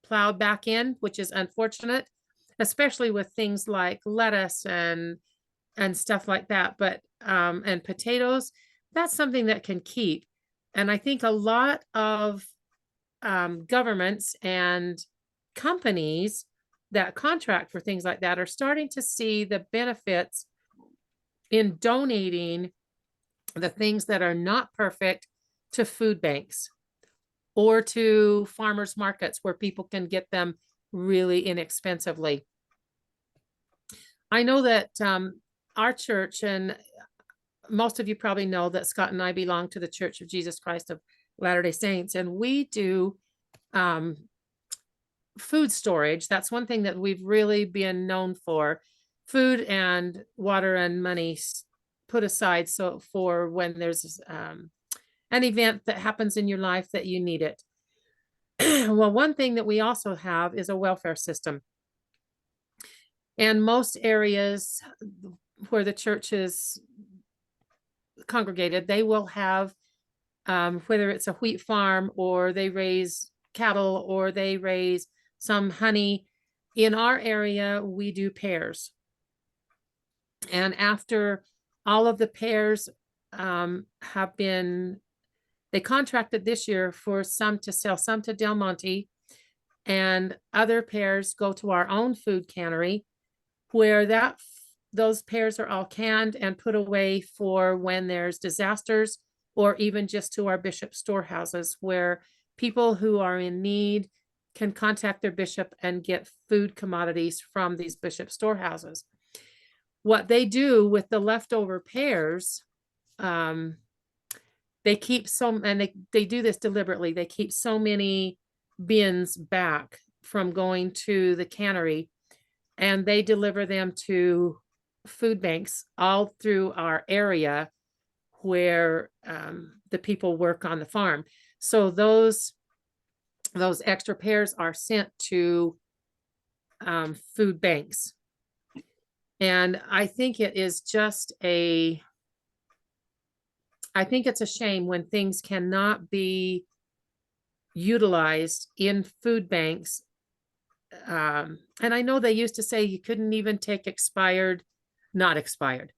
Speaker 2: plowed back in, which is unfortunate, especially with things like lettuce and stuff like that. But and potatoes, that's something that can keep. And I think a lot of governments and companies that contract for things like that are starting to see the benefits in donating the things that are not perfect to food banks or to farmers markets where people can get them really inexpensively. I know that our church, and most of you probably know that Scott and I belong to the Church of Jesus Christ of Latter-day Saints, and we do food storage. That's one thing that we've really been known for. Food and water and money put aside so for when there's an event that happens in your life that you need it. Well, one thing that we also have is a welfare system. And most areas where the church is congregated, they will have, whether it's a wheat farm or they raise cattle or they raise some honey. In our area, we do pears. And after all of the pears have been, they contracted this year for some to sell some to Del Monte, and other pears go to our own food cannery, where those pears are all canned and put away for when there's disasters, or even just to our bishop storehouses, where people who are in need can contact their bishop and get food commodities from these bishop storehouses. What they do with the leftover pears, they keep and they do this deliberately. They keep so many bins back from going to the cannery, and they deliver them to food banks all through our area where the people work on the farm. So those extra pears are sent to food banks. And I think it is just I think it's a shame when things cannot be utilized in food banks. And I know they used to say you couldn't even take not expired,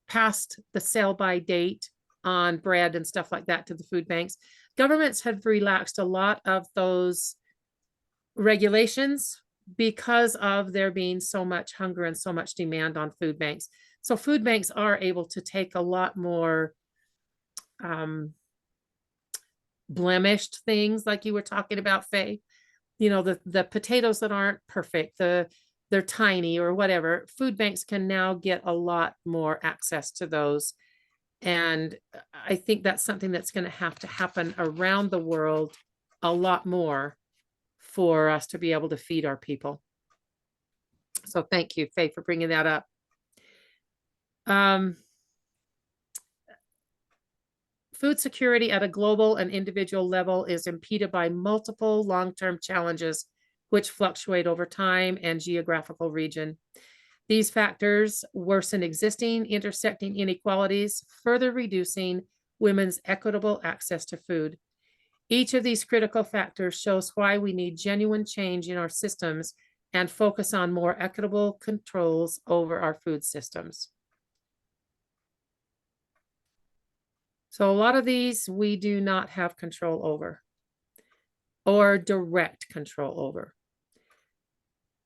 Speaker 2: past the sell-by date on bread and stuff like that to the food banks. Governments have relaxed a lot of those regulations because of there being so much hunger and so much demand on food banks. So food banks are able to take a lot more blemished things, like you were talking about, Faye. You know, the potatoes that aren't perfect, they're tiny or whatever. Food banks can now get a lot more access to those. And I think that's something that's going to have to happen around the world a lot more for us to be able to feed our people. So thank you, Faye, for bringing that up. Food security at a global and individual level is impeded by multiple long-term challenges, which fluctuate over time and geographical region. These factors worsen existing intersecting inequalities, further reducing women's equitable access to food. Each of these critical factors shows why we need genuine change in our systems and focus on more equitable controls over our food systems. So a lot of these we do not have control over or direct control over.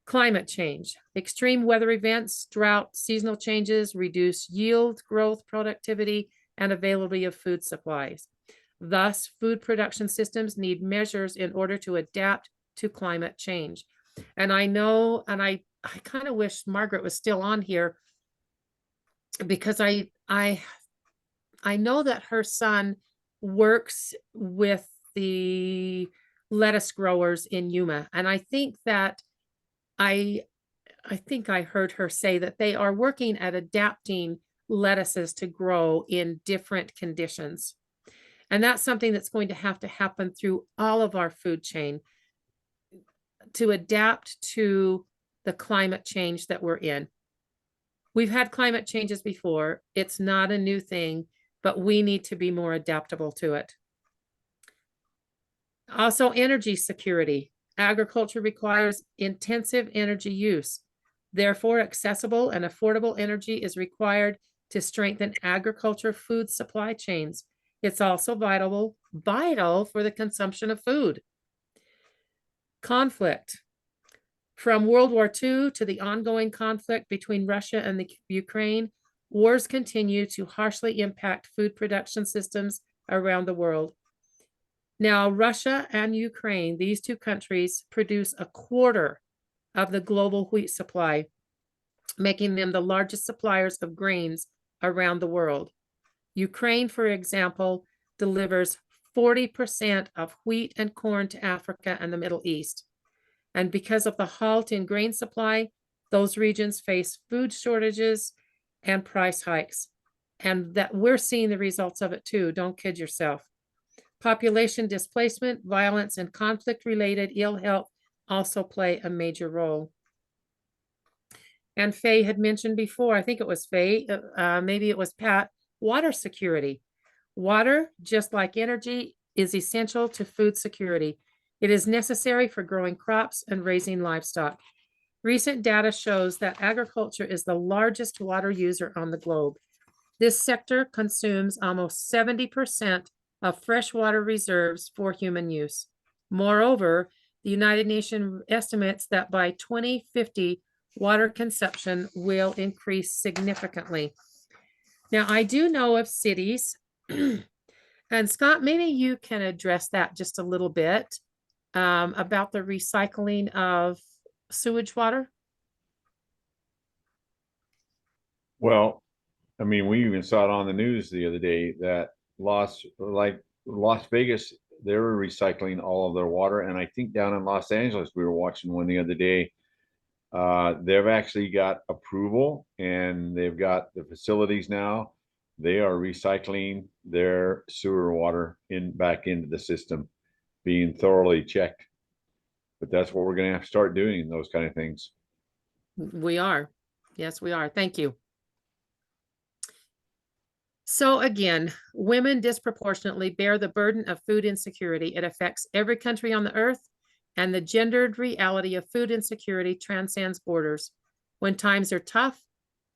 Speaker 2: Climate change, extreme weather events, drought, seasonal changes, reduce yield, growth, productivity, and availability of food supplies. Thus, food production systems need measures in order to adapt to climate change. And I know, and I kind of wish Margaret was still on here, because I know that her son works with the lettuce growers in Yuma. And I think that I think I heard her say that they are working at adapting lettuces to grow in different conditions. And that's something that's going to happen through all of our food chain to adapt to the climate change that we're in. We've had climate changes before. It's not a new thing, but we need to be more adaptable to it. Also, energy security. Agriculture requires intensive energy use. Therefore, accessible and affordable energy is required to strengthen agriculture food supply chains. It's also vital for the consumption of food. Conflict. From World War II to the ongoing conflict between Russia and the Ukraine, wars continue to harshly impact food production systems around the world. Now, Russia and Ukraine, these two countries, produce a quarter of the global wheat supply, making them the largest suppliers of grains around the world. Ukraine, for example, delivers 40% of wheat and corn to Africa and the Middle East. And because of the halt in grain supply, those regions face food shortages and price hikes. And that we're seeing the results of it too. Don't kid yourself. Population displacement, violence, and conflict-related ill health also play a major role. And Faye had mentioned before, I think it was Faye, maybe it was Pat, water security. Water, just like energy, is essential to food security. It is necessary for growing crops and raising livestock. Recent data shows that agriculture is the largest water user on the globe. This sector consumes almost 70% of freshwater reserves for human use. Moreover, the United Nations estimates that by 2050, water consumption will increase significantly. Now, I do know of cities, and Scott, maybe you can address that just a little bit about the recycling of sewage water.
Speaker 1: Well, I mean, we even saw it on the news the other day that Las Vegas, they were recycling all of their water. And I think down in Los Angeles, we were watching one the other day. They've actually got approval and they've got the facilities now. They are recycling their sewer water back into the system, being thoroughly checked. But that's what we're going to have to start doing, those kind of things.
Speaker 2: We are. Yes, we are. Thank you. So again, women disproportionately bear the burden of food insecurity. It affects every country on the earth, and the gendered reality of food insecurity transcends borders. When times are tough,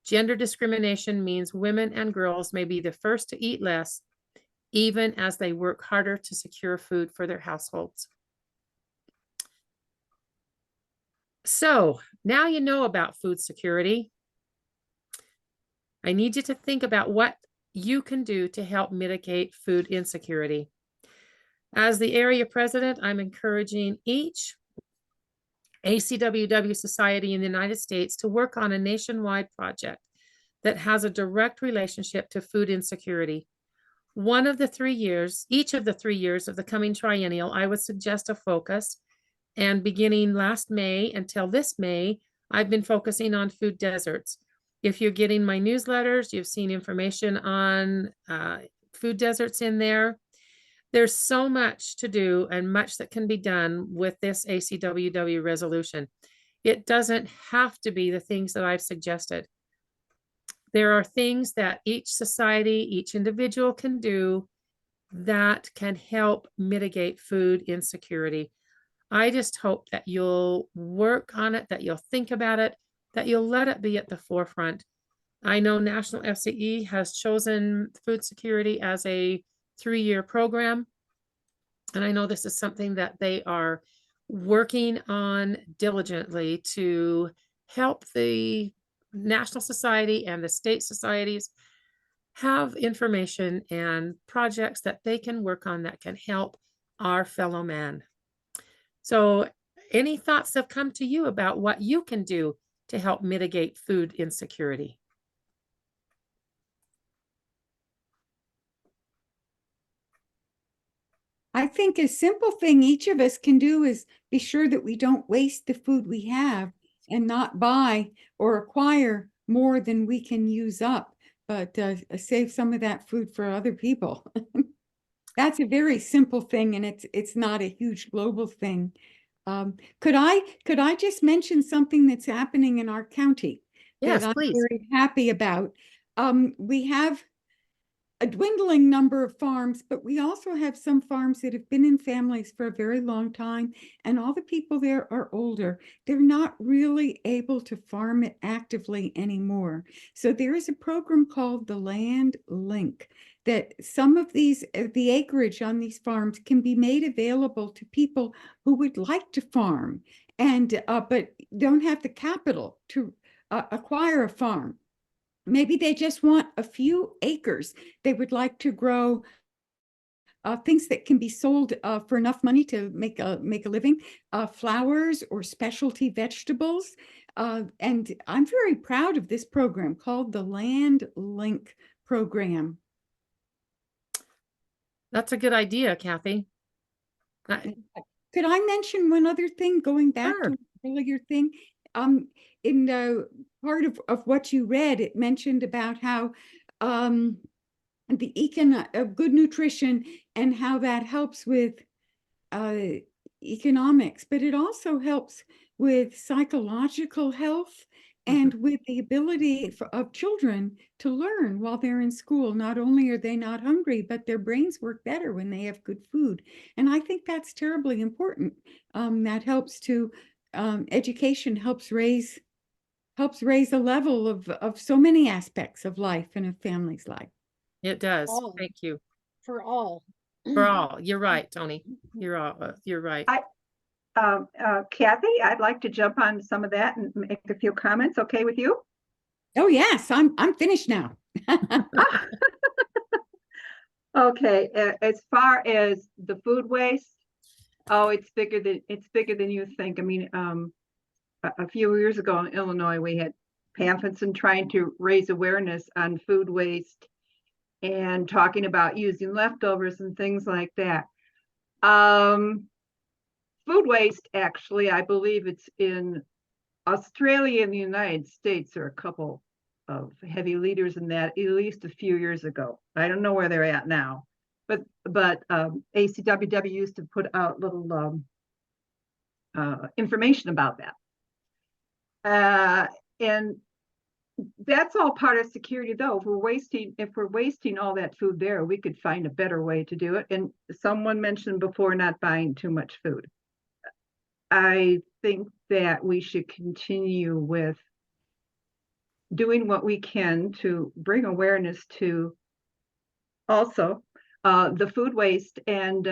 Speaker 2: gender discrimination means women and girls may be the first to eat less, even as they work harder to secure food for their households. So now you know about food security. I need you to think about what you can do to help mitigate food insecurity. As the area president, I'm encouraging each ACWW society in the United States to work on a nationwide project that has a direct relationship to food insecurity. One of the 3 years, each of the 3 years of the coming triennial, I would suggest a focus. And beginning last May until this May, I've been focusing on food deserts. If you're getting my newsletters, you've seen information on food deserts in there. There's so much to do and much that can be done with this ACWW resolution. It doesn't have to be the things that I've suggested. There are things that each society, each individual can do that can help mitigate food insecurity. I just hope that you'll work on it, that you'll think about it, that you'll let it be at the forefront. I know National FCE has chosen food security as a 3-year program. And I know this is something that they are working on diligently to help the National Society and the state societies have information and projects that they can work on that can help our fellow man. So any thoughts have come to you about what you can do to help mitigate food insecurity?
Speaker 6: I think a simple thing each of us can do is be sure that we don't waste the food we have and not buy or acquire more than we can use up, but save some of that food for other people. That's a very simple thing, and it's not a huge global thing. Could I just mention something that's happening in our county?
Speaker 2: Yes,
Speaker 6: that I'm
Speaker 2: please.
Speaker 6: very happy about. We have a dwindling number of farms, but we also have some farms that have been in families for a very long time, and all the people there are older. They're not really able to farm it actively anymore. So there is a program called the Land Link that some of these, the acreage on these farms can be made available to people who would like to farm and but don't have the capital to acquire a farm. Maybe they just want a few acres. They would like to grow things that can be sold for enough money to make a living, flowers or specialty vegetables. And I'm very proud of this program called the Land Link program.
Speaker 2: That's a good idea, Kathy.
Speaker 6: Could I mention one other thing, going back
Speaker 2: Sure.
Speaker 6: to an earlier thing? In part of what you read, it mentioned about how the good nutrition and how that helps with economics, but it also helps with psychological health and with the ability of children to learn while they're in school. Not only are they not hungry, but their brains work better when they have good food. And I think that's terribly important. That helps to, education helps raise the level of so many aspects of life and a family's life.
Speaker 2: It does.
Speaker 9: All.
Speaker 2: Thank you.
Speaker 9: For all.
Speaker 2: For all. You're right, Tony. You're right.
Speaker 8: Kathy, I'd like to jump on some of that and make a few comments. Okay with you?
Speaker 6: Oh yes, I'm finished now.
Speaker 8: Okay, as far as the food waste, oh, it's bigger than you think. I mean, a few years ago in Illinois, we had pamphlets and trying to raise awareness on food waste and talking about using leftovers and things like that. Food waste, actually, I believe it's in Australia and the United States are a couple of heavy leaders in that, at least a few years ago. I don't know where they're at now, but ACWW used to put out little information about that. And that's all part of security, though. If we're wasting all that food there, we could find a better way to do it. And someone mentioned before not buying too much food. I think that we should continue with doing what we can to bring awareness to also the food waste and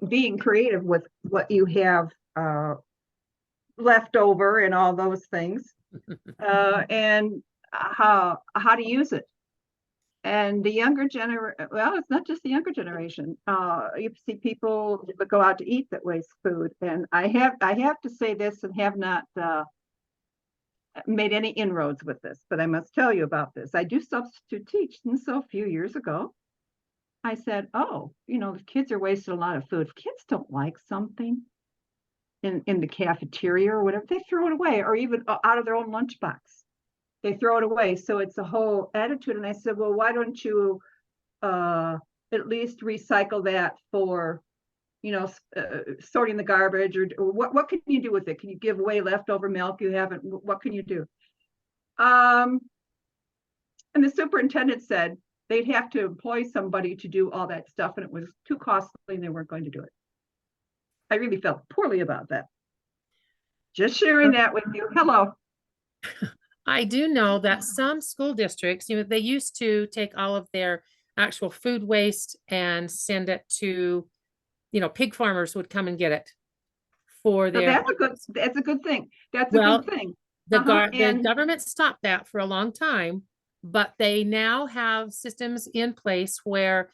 Speaker 8: being creative with what you have left over and all those things, and how to use it. And the younger generation, well, it's not just the younger generation. You see people that go out to eat that waste food. And I have to say this, and have not made any inroads with this, but I must tell you about this. I do substitute teach, and so a few years ago, I said, oh, the kids are wasting a lot of food. If kids don't like something in the cafeteria or whatever, they throw it away, or even out of their own lunchbox. They throw it away. So it's a whole attitude. And I said, well, why don't you at least recycle that for, sorting the garbage, or what can you do with it? Can you give away leftover milk you haven't? What can you do? And the superintendent said they'd have to employ somebody to do all that stuff, and it was too costly and they weren't going to do it. I really felt poorly about that. Just sharing that with you. Hello.
Speaker 2: I do know that some school districts, they used to take all of their actual food waste and send it to, pig farmers would come and get it for
Speaker 8: So
Speaker 2: their.
Speaker 8: that's a good thing. That's a good thing.
Speaker 2: The government stopped that for a long time, but they now have systems in place where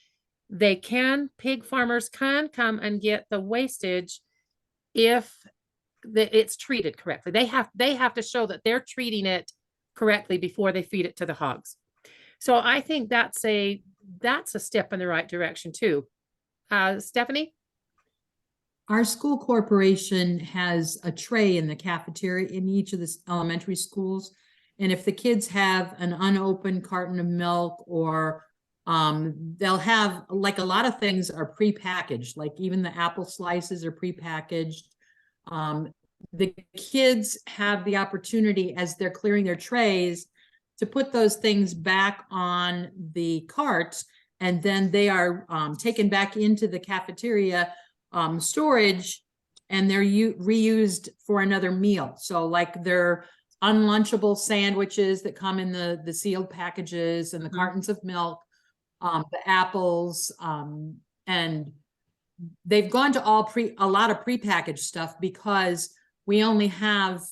Speaker 2: pig farmers can come and get the wastage if it's treated correctly. They have to show that they're treating it correctly before they feed it to the hogs. So I think that's a step in the right direction too. Stephanie?
Speaker 12: Our school corporation has a tray in the cafeteria in each of the elementary schools. And if the kids have an unopened carton of milk, or they'll have, like, a lot of things are prepackaged, like even the apple slices are prepackaged. The kids have the opportunity, as they're clearing their trays, to put those things back on the carts, and then they are taken back into the cafeteria storage, and they're reused for another meal. So like their unlunchable sandwiches that come in the sealed packages, and the cartons of milk, the apples, and they've gone to a lot of prepackaged stuff, because we only have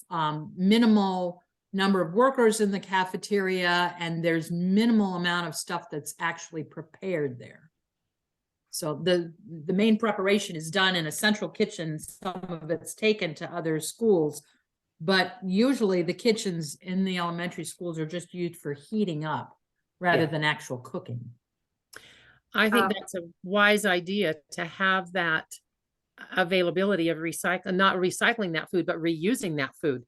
Speaker 12: minimal number of workers in the cafeteria, and there's minimal amount of stuff that's actually prepared there. So the main preparation is done in a central kitchen. Some of it's taken to other schools, but usually the kitchens in the elementary schools are just used for heating up rather than actual cooking.
Speaker 2: I think that's a wise idea, to have that availability of not recycling that food, but reusing that food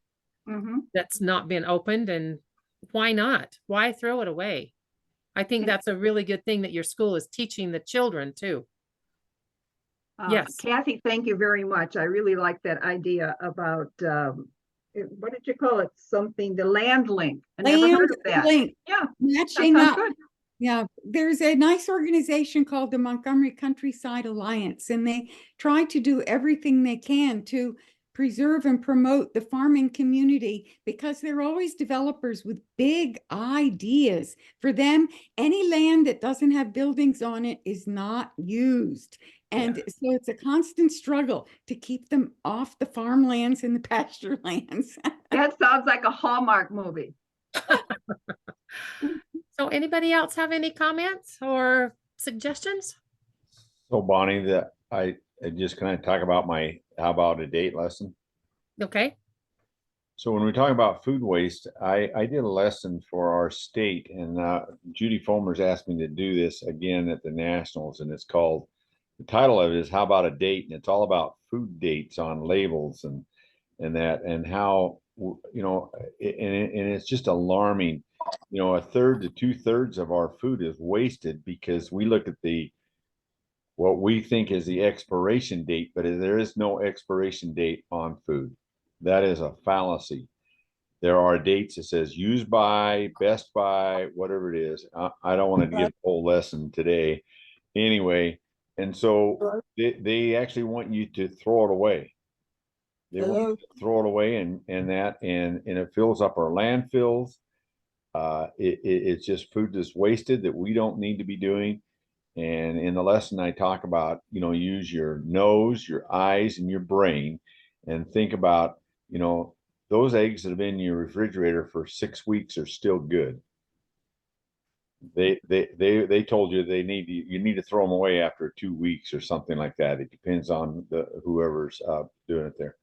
Speaker 2: that's not been opened. And why not? Why throw it away? I think that's a really good thing that your school is teaching the children too. Yes.
Speaker 8: Kathy, thank you very much. I really like that idea about, what did you call it? Something, the land link. I never heard
Speaker 6: Land
Speaker 8: of that.
Speaker 6: link.
Speaker 8: Yeah, that
Speaker 6: Matching
Speaker 8: sounds
Speaker 6: up.
Speaker 8: good.
Speaker 6: Yeah, there's a nice organization called the Montgomery Countryside Alliance, and they try to do everything they can to preserve and promote the farming community because they're always developers with big ideas. For them, any land that doesn't have buildings on it is not used. And so it's a constant struggle to keep them off the farmlands and the pasture lands.
Speaker 8: That sounds like a Hallmark movie.
Speaker 2: So anybody else have any comments or suggestions?
Speaker 1: So Bonnie, that I just kind of talk about my how about a date lesson.
Speaker 2: Okay.
Speaker 1: So when we talk about food waste, I did a lesson for our state, and Judy Fulmer's asked me to do this again at the Nationals, and it's called, the title of it is How About a Date, and it's all about food dates on labels and that, and how, you know, and it's just alarming. You know, 1/3 to 2/3 of our food is wasted because we look at what we think is the expiration date, but there is no expiration date on food. That is a fallacy. There are dates that says used by, best by, whatever it is. I don't want to give a whole lesson today. Anyway, and so they actually want you to throw it away. They want you to throw it away and it fills up our landfills. It's just food that's wasted that we don't need to be doing. And in the lesson I talk about, you know, use your nose, your eyes, and your brain, and think about, you know, those eggs that have been in your refrigerator for 6 weeks are still good. They told you you need to throw them away after 2 weeks or something like that. It depends on whoever's doing it there.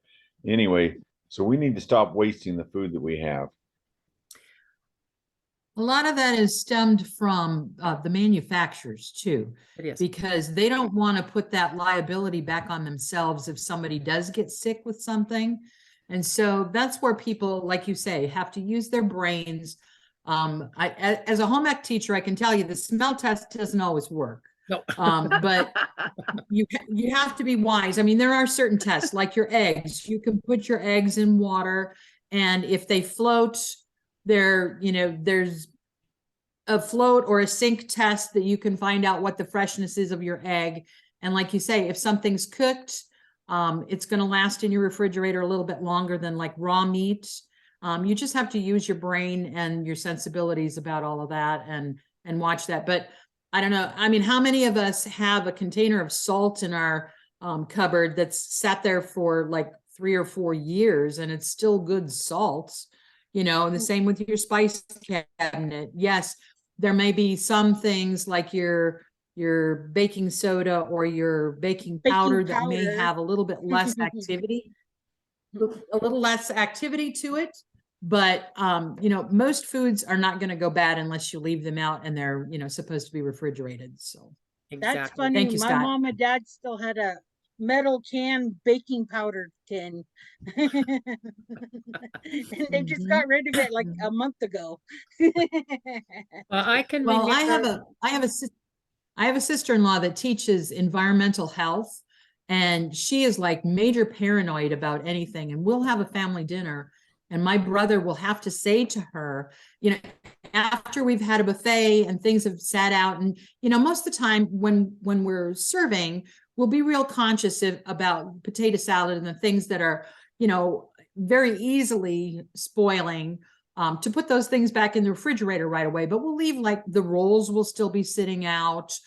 Speaker 1: Anyway, so we need to stop wasting the food that we have.
Speaker 12: A lot of that is stemmed from the manufacturers too, because they don't want to put that liability back on themselves if somebody does get sick with something. And so that's where people, like you say, have to use their brains. As a home ec teacher, I can tell you the smell test doesn't always work.
Speaker 2: No.
Speaker 12: But you have to be wise. I mean, there are certain tests like your eggs. You can put your eggs in water, and if they float, there's a float or a sink test that you can find out what the freshness is of your egg. And like you say, if something's cooked, it's going to last in your refrigerator a little bit longer than like raw meat. You just have to use your brain and your sensibilities about all of that and watch that. But I don't know. I mean, how many of us have a container of salt in our cupboard that's sat there for like 3 or 4 years and it's still good salt? You know, and the same with your spice cabinet. Yes, there may be some things like your baking soda or your baking powder that may have a little bit less activity, a little less activity to it. But, you know, most foods are not going to go bad unless you leave them out and they're, you know, supposed to be refrigerated. So
Speaker 9: That's funny.
Speaker 12: Thank you,
Speaker 9: My
Speaker 12: Scott.
Speaker 9: mom and dad still had a metal can baking powder tin. And they just got rid of it like a month ago.
Speaker 2: I can
Speaker 12: Well,
Speaker 2: remember.
Speaker 12: I have a sister-in-law that teaches environmental health, and she is like major paranoid about anything. And we'll have a family dinner, and my brother will have to say to her, you know, after we've had a buffet and things have sat out, and you know, most of the time when we're serving, we'll be real conscious about potato salad and the things that are, you know, very easily spoiling, to put those things back in the refrigerator right away. But we'll leave like the rolls will still be sitting out,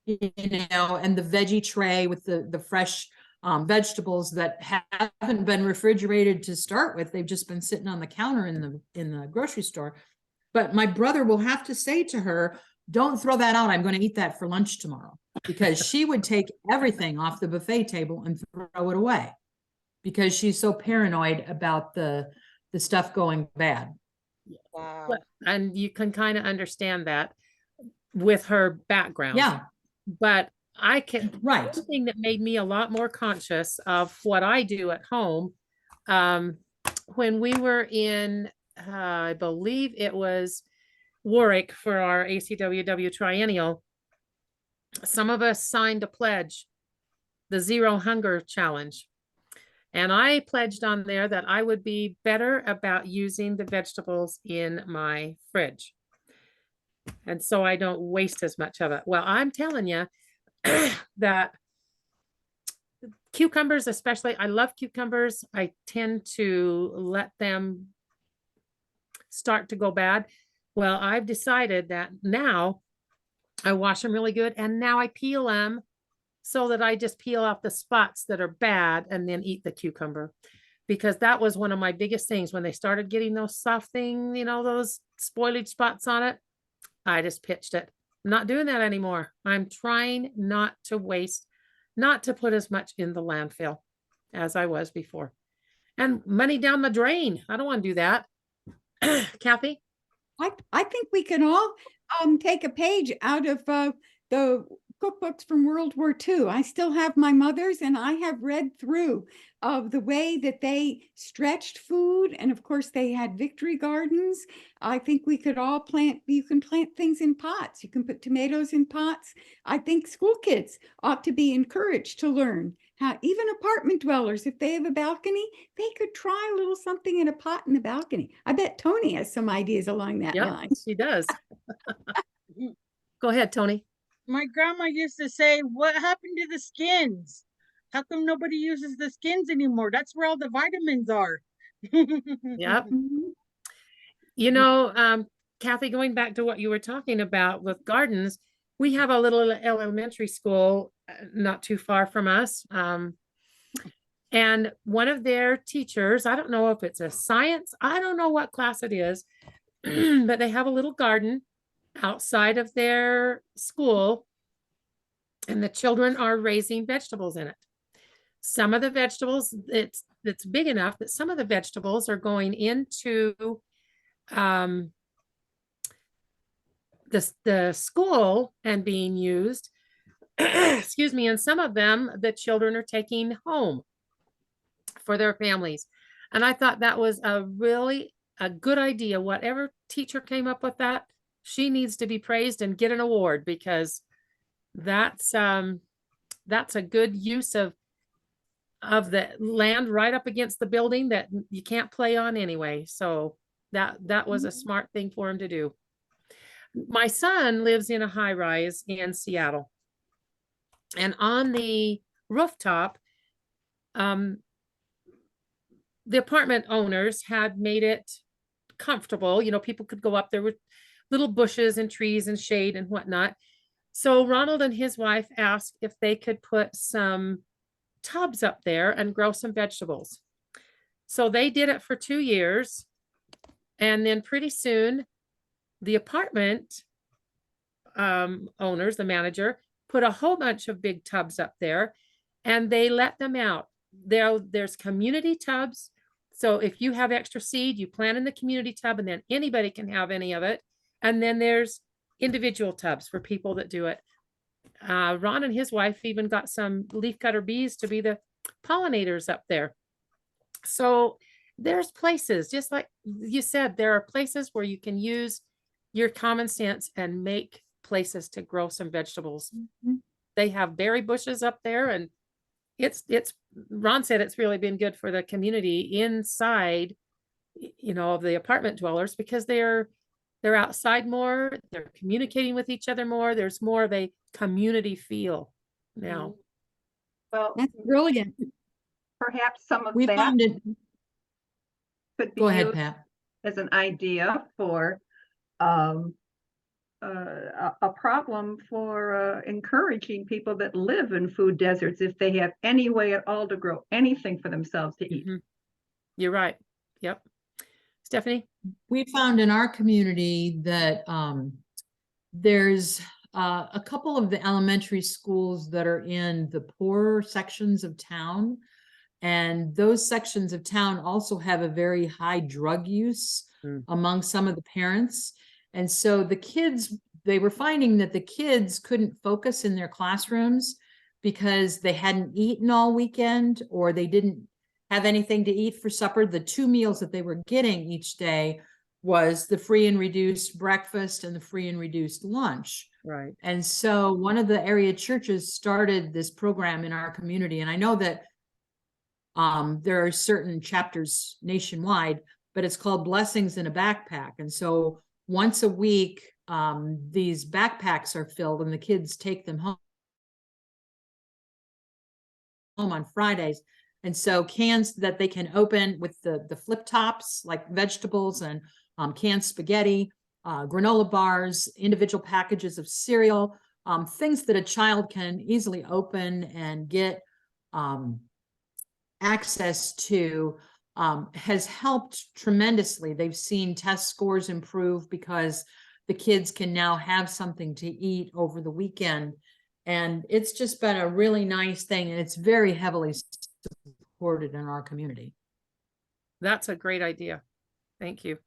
Speaker 12: you know, and the veggie tray with the fresh vegetables that haven't been refrigerated to start with. They've just been sitting on the counter in the grocery store. But my brother will have to say to her, don't throw that out. I'm going to eat that for lunch tomorrow, because she would take everything off the buffet table and throw it away because she's so paranoid about the stuff going bad.
Speaker 9: Wow.
Speaker 2: And you can kind of understand that with her background.
Speaker 12: Yeah.
Speaker 2: But I can,
Speaker 12: Right.
Speaker 2: one thing that made me a lot more conscious of what I do at home, when we were in, I believe it was Warwick for our ACWW Triennial, some of us signed a pledge, the Zero Hunger Challenge. And I pledged on there that I would be better about using the vegetables in my fridge. And so I don't waste as much of it. Well, I'm telling you that cucumbers, especially, I love cucumbers. I tend to let them start to go bad. Well, I've decided that now I wash them really good, and now I peel them so that I just peel off the spots that are bad and then eat the cucumber. Because that was one of my biggest things when they started getting those soft things, you know, those spoilage spots on it. I just pitched it. I'm not doing that anymore. I'm trying not to waste, not to put as much in the landfill as I was before. And money down the drain. I don't want to do that. Kathy?
Speaker 6: I think we can all take a page out of the cookbooks from World War II. I still have my mother's, and I have read through of the way that they stretched food. And of course, they had victory gardens. I think we could all you can plant things in pots. You can put tomatoes in pots. I think school kids ought to be encouraged to learn how, even apartment dwellers, if they have a balcony, they could try a little something in a pot in the balcony. I bet Tony has some ideas along that line.
Speaker 2: She does. Go ahead, Tony.
Speaker 9: My grandma used to say, what happened to the skins? How come nobody uses the skins anymore? That's where all the vitamins are.
Speaker 2: Yep. You know, Kathy, going back to what you were talking about with gardens, we have a little elementary school not too far from us. And one of their teachers, I don't know if it's a science, I don't know what class it is, but they have a little garden outside of their school, and the children are raising vegetables in it. Some of the vegetables, it's big enough that some of the vegetables are going into the school and being used, excuse me, and some of them the children are taking home for their families. And I thought that was a good idea. Whatever teacher came up with that, she needs to be praised and get an award, because that's a good use of the land right up against the building that you can't play on anyway. So that was a smart thing for him to do. My son lives in a high rise in Seattle, and on the rooftop, the apartment owners had made it comfortable. You know, people could go up there with little bushes and trees and shade and whatnot. So Ronald and his wife asked if they could put some tubs up there and grow some vegetables. So they did it for 2 years. And then pretty soon, the apartment owners, the manager, put a whole bunch of big tubs up there, and they let them out. There's community tubs. So if you have extra seed, you plant in the community tub, and then anybody can have any of it. And then there's individual tubs for people that do it. Ron and his wife even got some leafcutter bees to be the pollinators up there. So there's places, just like you said, there are places where you can use your common sense and make places to grow some vegetables. Mm-hmm. They have berry bushes up there, and it's Ron said it's really been good for the community inside, you know, of the apartment dwellers, because they're outside more, they're communicating with each other more. There's more of a community feel now.
Speaker 8: Well,
Speaker 6: that's brilliant.
Speaker 8: Perhaps some of
Speaker 12: We
Speaker 8: that
Speaker 12: found it.
Speaker 8: could be
Speaker 12: Go ahead,
Speaker 8: used
Speaker 12: Pat.
Speaker 8: as an idea for a problem for encouraging people that live in food deserts, if they have any way at all to grow anything for themselves to eat.
Speaker 2: Mm-hmm. You're right. Yep. Stephanie?
Speaker 12: We found in our community that there's a couple of the elementary schools that are in the poorer sections of town. And those sections of town also have a very high drug use among some of the parents. And so the kids, they were finding that the kids couldn't focus in their classrooms because they hadn't eaten all weekend, or they didn't have anything to eat for supper. The 2 meals that they were getting each day was the free and reduced breakfast and the free and reduced lunch.
Speaker 2: Right.
Speaker 12: And so one of the area churches started this program in our community. And I know that there are certain chapters nationwide, but it's called Blessings in a Backpack. And so once a week, these backpacks are filled and the kids take them home on Fridays. And so cans that they can open with the flip tops, like vegetables and canned spaghetti, granola bars, individual packages of cereal, things that a child can easily open and get access to, has helped tremendously. They've seen test scores improve because the kids can now have something to eat over the weekend. And it's just been a really nice thing, and it's very heavily supported in our community.
Speaker 2: That's a great idea. Thank you.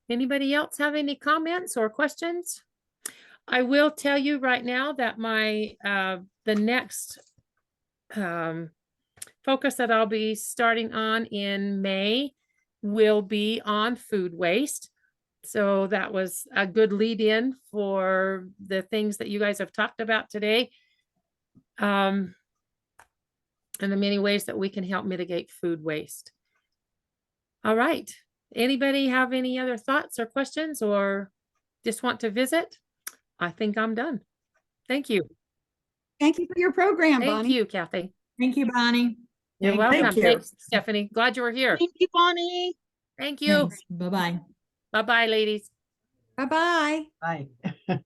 Speaker 2: Anybody else have any comments or questions? I will tell you right now that my the next focus that I'll be starting on in May will be on food waste. So that was a good lead in for the things that you guys have talked about today. And the many ways that we can help mitigate food waste. All right. Anybody have any other thoughts or questions or just want to visit? I think I'm done. Thank you.
Speaker 6: Thank you for your program,
Speaker 2: Thank
Speaker 6: Bonnie.
Speaker 2: you, Kathy.
Speaker 12: Thank you, Bonnie.
Speaker 2: You're
Speaker 12: Thank you.
Speaker 2: welcome.
Speaker 11: Thank you.
Speaker 2: Thanks, Stephanie. Glad you were here.
Speaker 9: Thank you, Bonnie.
Speaker 2: Thank you.
Speaker 12: Thanks. Bye-bye.
Speaker 2: Bye-bye, ladies.
Speaker 6: Bye-bye.
Speaker 10: Bye.